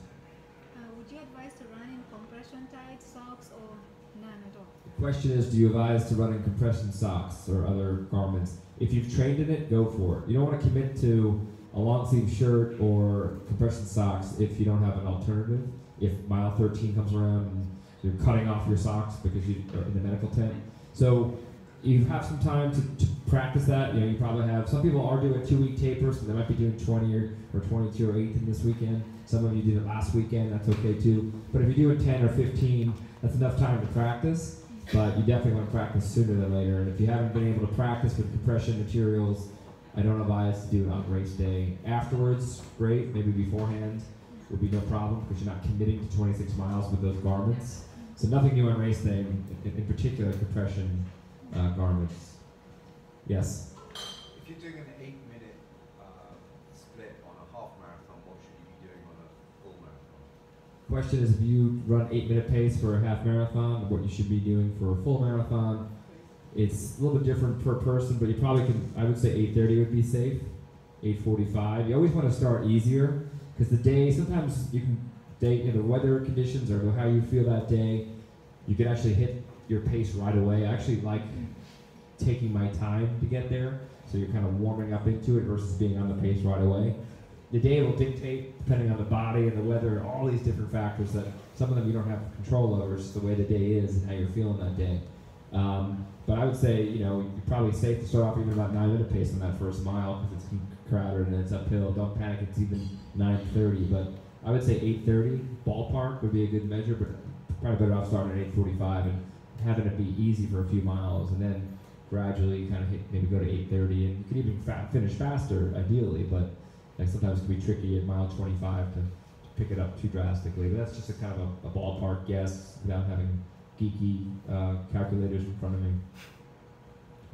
Would you advise to run in compression tight socks or none at all? The question is, do you advise to run in compression socks or other garments? If you've trained in it, go for it. You don't want to commit to a long sleeve shirt or compression socks if you don't have an alternative. If mile 13 comes around and you're cutting off your socks because you are in the medical tent. So you have some time to practice that. You probably have, some people are doing 2-week tapers, so they might be doing 20 or 22 or 18 this weekend. Some of you did it last weekend, that's okay too. But if you're doing 10 or 15, that's enough time to practice, but you definitely want to practice sooner than later. And if you haven't been able to practice with compression materials, I don't advise to do it on race day. Afterwards, great, maybe beforehand would be no problem because you're not committing to 26 miles with those garments. So nothing new on race day, in particular compression garments. Yes? If you're doing an 8-minute split on a half marathon, what should you be doing on a full marathon? Question is, if you run 8-minute pace for a half marathon, what you should be doing for a full marathon. It's a little bit different per person, but you probably can, I would say 8:30 would be safe, 8:45. You always want to start easier, because the day, sometimes you can, the weather conditions or how you feel that day, you can actually hit your pace right away. I actually like taking my time to get there, so you're kind of warming up into it versus being on the pace right away. The day will dictate, depending on the body and the weather, all these different factors that some of them you don't have control over, it's just the way the day is and how you're feeling that day. But I would say, you're probably safe to start off even about 9-minute pace on that first mile because it's crowded and it's uphill. Don't panic, it's even 9:30. But I would say 8:30 ballpark would be a good measure. But probably better off starting at 8:45 and having it be easy for a few miles, and then gradually kind of maybe go to 8:30, and you can even finish faster ideally, but like sometimes it can be tricky at mile 25 to pick it up too drastically. But that's just a kind of a ballpark guess without having geeky calculators in front of me.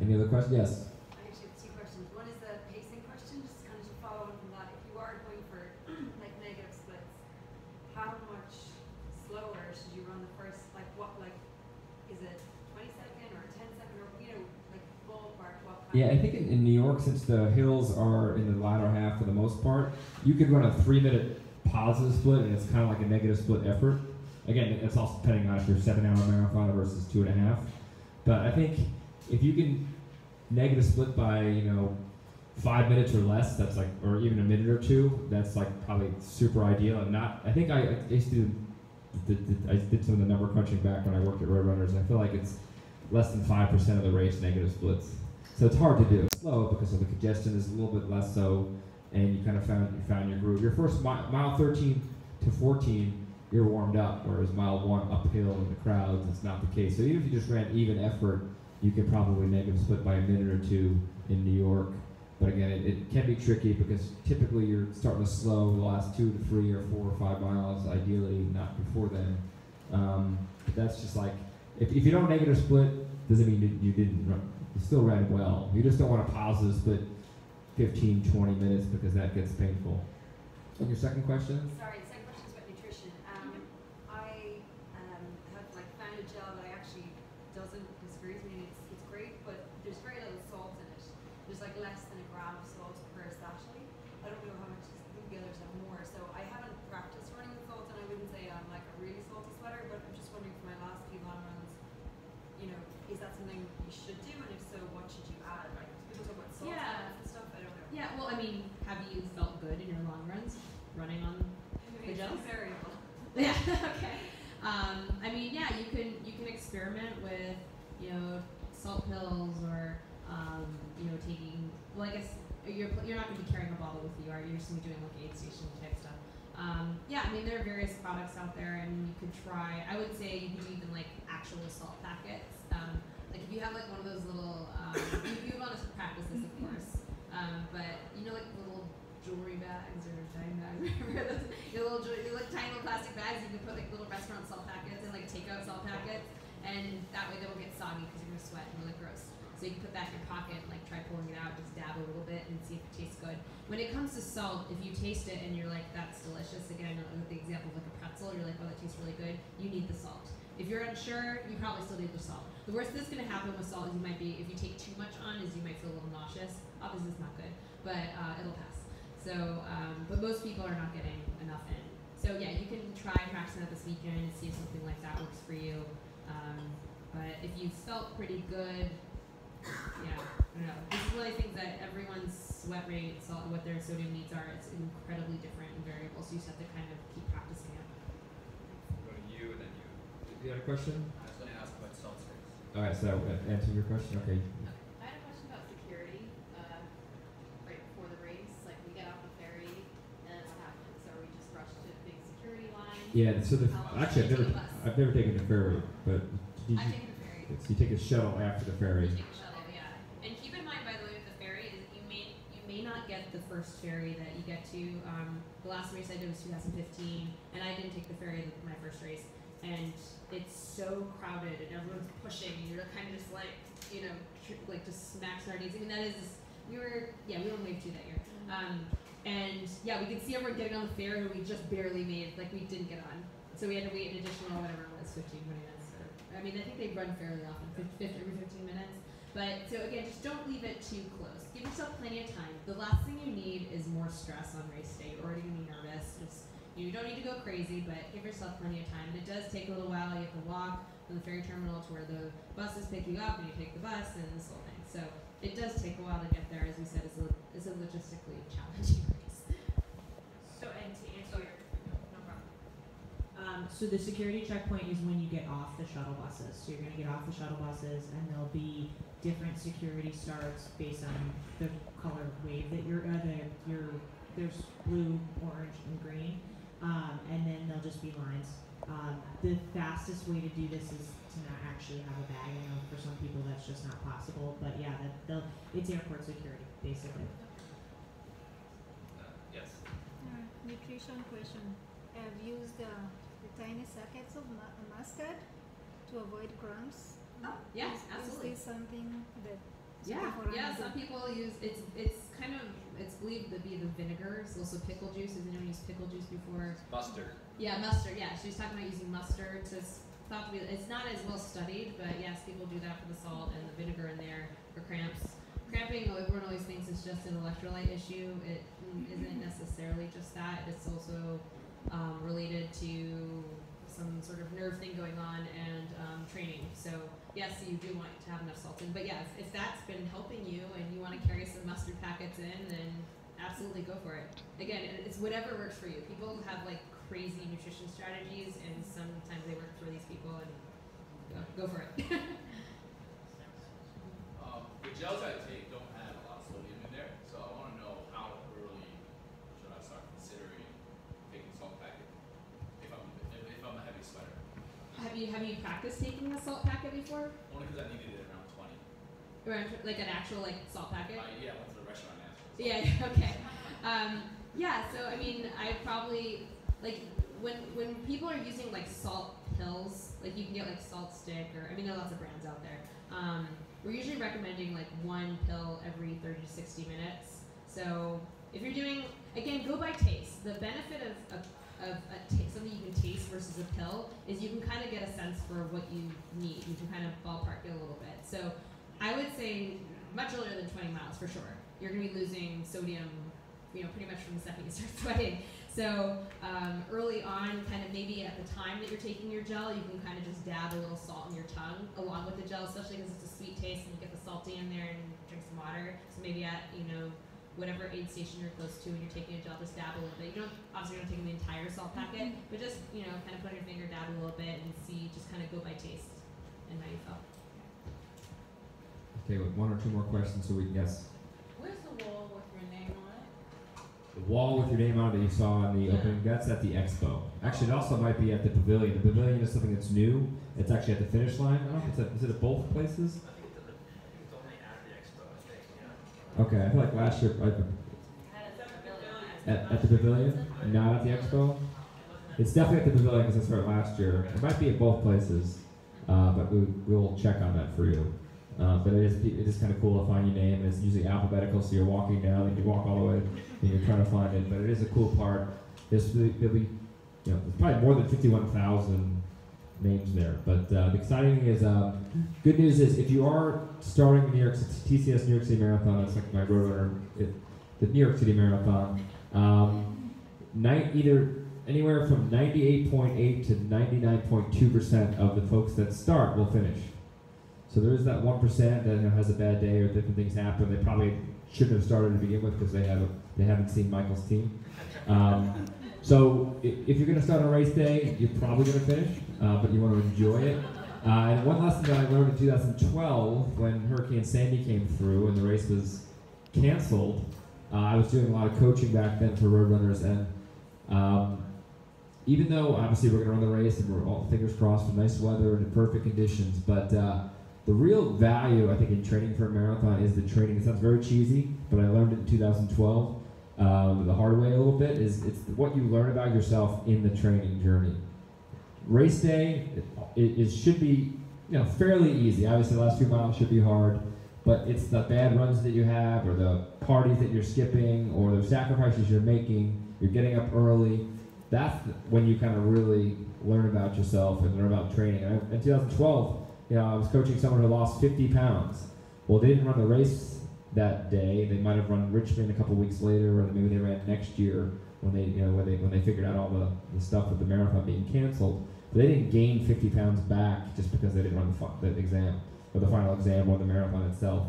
Any other questions? Yes. I actually have two questions. One is a pacing question, just kind of to follow on from that. If you are going for like negative splits, how much slower should you run the first? Like what? Like is it 20-second or 10-second or like ballpark? What kind? Yeah, I think in New York, since the hills are in the latter half for the most part, you could run a 3-minute positive split, and it's kind of like a negative split effort. Again, it's also depending on if you're a 7-hour marathon versus 2.5. But I think if you can negative split by 5 minutes or less, that's like, or even a minute or two, that's like probably super ideal. And not, I think I used to I did some of the number crunching back when I worked at Roadrunners, and I feel like it's less than 5% of the race negative splits. So it's hard to do. It's slow because of the congestion is a little bit less so, and you kind of found your groove. Your first mile 13 to 14, you're warmed up, whereas mile 1 uphill in the crowds, it's not the case. So even if you just ran even effort, you could probably negative split by a minute or two in New York. But again, it can be tricky because typically you're starting to slow the last 2 to 3 or 4 or 5 miles, ideally not before then. But that's just like, if you don't negative split, doesn't mean you didn't run. You still ran well. You just don't want to positive split 15, 20 minutes because that gets painful. And your second question? Sorry, the second question is about nutrition. I have like found a gel that actually doesn't discourage me. It's great, but there's very little salt in it. There's like less than a gram of salt per sachet. I don't know how much the others have more. So I haven't practiced running with salt, and I wouldn't say I'm like a really salty sweater, but I'm just wondering for my last few long runs, is that something you should do? And if so, what should you add? Like people talk about salt and stuff. I don't know. Yeah, well, I mean, have you felt good in your long runs running on the gels? Variable. Yeah. Okay. I mean, yeah, you can experiment with salt pills or taking. Well, I guess you're not going to be carrying a bottle with you, are you? You're just going to be doing like aid station type stuff. Yeah, I mean, there are various products out there, and you could try. I would say you could do even like actual salt packets. Like if you have like one of those little, you would want to practice this, of course. But like little jewelry bags or dime bags, whatever those, like tiny little plastic bags. You can put like little restaurant salt packets and like takeout salt packets, and that way they won't get soggy because you're gonna sweat and look gross. So you can put that in your pocket and like try pouring it out, just dab a little bit and see if it tastes good. When it comes to salt, if you taste it and you're like, that's delicious, again, with the example of like a pretzel, you're like, oh, that tastes really good, you need the salt. If you're unsure, you probably still need the salt. The worst that's going to happen with salt is you might be, if you take too much on, is you might feel a little nauseous. Obviously it's not good, but it'll pass. So, but most people are not getting enough in. So yeah, you can try practicing that this weekend and see if something like that works for you. But if you felt pretty good, yeah, I don't know. This is one of the things that everyone's sweat rate, salt, what their sodium needs are, it's incredibly different and variable, so you just have to kind of keep practicing it. Go to you and then you. You had a question? I was going to ask about salt space. All right, so that will answer your question. Okay. I had a question about security right before the race. Like we get off the ferry, and what happens? So we just rush to a big security line. Yeah. So actually, I've never taken the ferry, but I've taken the ferry. So you take a shuttle after the ferry. You take a shuttle, yeah. And keep in mind, by the way, with the ferry, is you may not get the first ferry that you get to. The last race I did was 2015, and I didn't take the ferry my first race. And it's so crowded, and everyone's pushing, and you're kind of just like, like just smacks our knees. I mean, that is, we don't wave to that year. And yeah, we could see everyone getting on the ferry, and we just barely made, like we didn't get on. So we had to wait an additional, whatever it was, 15, 20 minutes. I mean, I think they run fairly often, every 15 minutes. But, so again, just don't leave it too close. Give yourself plenty of time. The last thing you need is more stress on race day. You're already going to be nervous. You don't need to go crazy, but give yourself plenty of time. And it does take a little while. You have to walk from the ferry terminal to where the buses pick you up, and you take the bus, and this whole thing. So it does take a while to get there. As we said, it's a logistically challenging race. So, and to answer your, no problem. So the security checkpoint is when you get off the shuttle buses. So you're going to get off the shuttle buses, and there'll be different security starts based on the color wave that you're there's blue, orange, and green. And then there'll just be lines The fastest way to do this is to not actually have a bag. I know for some people that's just not possible, but yeah, it's airport security, basically. Yes. Nutrition question. I've used the tiny sackets of mustard to avoid crumbs. Oh, yeah, absolutely. Is this something that Some people use it's kind of it's believed to be the vinegar. It's also pickle juice. Has anyone used pickle juice before? Mustard. Yeah, mustard. Yeah, she was talking about using mustard to thought to be. It's not as well studied, but yes, people do that for the salt and the vinegar in there for cramps. Cramping, everyone always thinks it's just an electrolyte issue. It isn't necessarily just that. It's also related to some sort of nerve thing going on and training. So yes, you do want to have enough salt in. But yeah, if that's been helping you and you want to carry some mustard packets in, then absolutely go for it. Again, it's whatever works for you. People have like crazy nutrition strategies, and sometimes they work for these people, and go for it. The gels I take don't have a lot of sodium in there, so I want to know how early should I start considering taking salt packet if I'm a heavy sweater. Have you practiced taking a salt packet before? Only because I needed it around 20. Around like an actual like salt packet? Yeah, I went to the restaurant and asked for Yeah. Okay. Yeah. So I mean, I probably like when people are using like salt pills, like you can get like salt stick, or I mean there are lots of brands out there. We're usually recommending like one pill every 30 to 60 minutes. So if you're doing, again, go by taste. The benefit of something you can taste versus a pill is you can kind of get a sense for what you need. You can kind of ballpark it a little bit. So I would say much earlier than 20 miles for sure. You're going to be losing sodium, pretty much from the second you start sweating. So early on, kind of maybe at the time that you're taking your gel, you can kind of just dab a little salt in your tongue along with the gel, especially because it's a sweet taste and you get the salty in there and drink some water. So maybe at, whatever aid station you're close to when you're taking a gel, just dab a little bit. Obviously you're not taking the entire salt packet, but just, kind of put on your finger, dab a little bit and see, just kind of go by taste and how you felt. Okay, with one or two more questions so we can guess. Where's the wall with your name on it? The wall with your name on it that you saw in the opening, that's at the expo. Actually, it also might be at the pavilion. The pavilion is something that's new. It's actually at the finish line. I don't know if is it at both places? I think it's only at the expo, I think, yeah. Okay, I feel like last year, at the pavilion, not at the expo. It's definitely at the pavilion because I saw it last year. It might be at both places, but we'll check on that for you. But it is kind of cool to find your name, and it's usually alphabetical, so you're walking down, and you walk all the way, and you're trying to find it. But it is a cool part. There's probably more than 51,000 names there. But the exciting thing is, good news is, if you are starting the TCS New York City Marathon, that's like my roadrunner, the New York City Marathon, either anywhere from 98.8 to 99.2% of the folks that start will finish. So there is that 1% that has a bad day or different things happen. They probably shouldn't have started to begin with because they haven't seen Michael's team. So if you're going to start on race day, you're probably going to finish, but you want to enjoy it. And one lesson that I learned in 2012 when Hurricane Sandy came through and the race was canceled, I was doing a lot of coaching back then for roadrunners, and even though obviously we're going to run the race and we're all fingers crossed with nice weather and in perfect conditions, but the real value, I think, in training for a marathon is the training. It sounds very cheesy, but I learned it in 2012 the hard way a little bit. It's what you learn about yourself in the training journey. Race day, it should be fairly easy. Obviously, the last few miles should be hard, but it's the bad runs that you have, or the parties that you're skipping, or the sacrifices you're making. You're getting up early. That's when you kind of really learn about yourself and learn about training. And in 2012. I was coaching someone who lost 50 pounds. Well, they didn't run the race that day. They might have run Richmond a couple weeks later, or maybe they ran next year when they figured out all the stuff with the marathon being canceled. But they didn't gain 50 pounds back just because they didn't run the exam or the final exam or the marathon itself.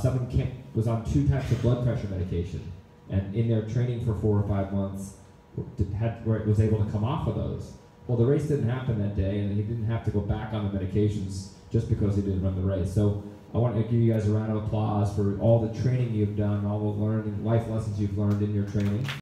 Someone was on 2 types of blood pressure medication, and in their training for 4 or 5 months, was able to come off of those. Well, the race didn't happen that day, and he didn't have to go back on the medications just because he didn't run the race. So I want to give you guys a round of applause for all the training you've done, all the life lessons you've learned in your training.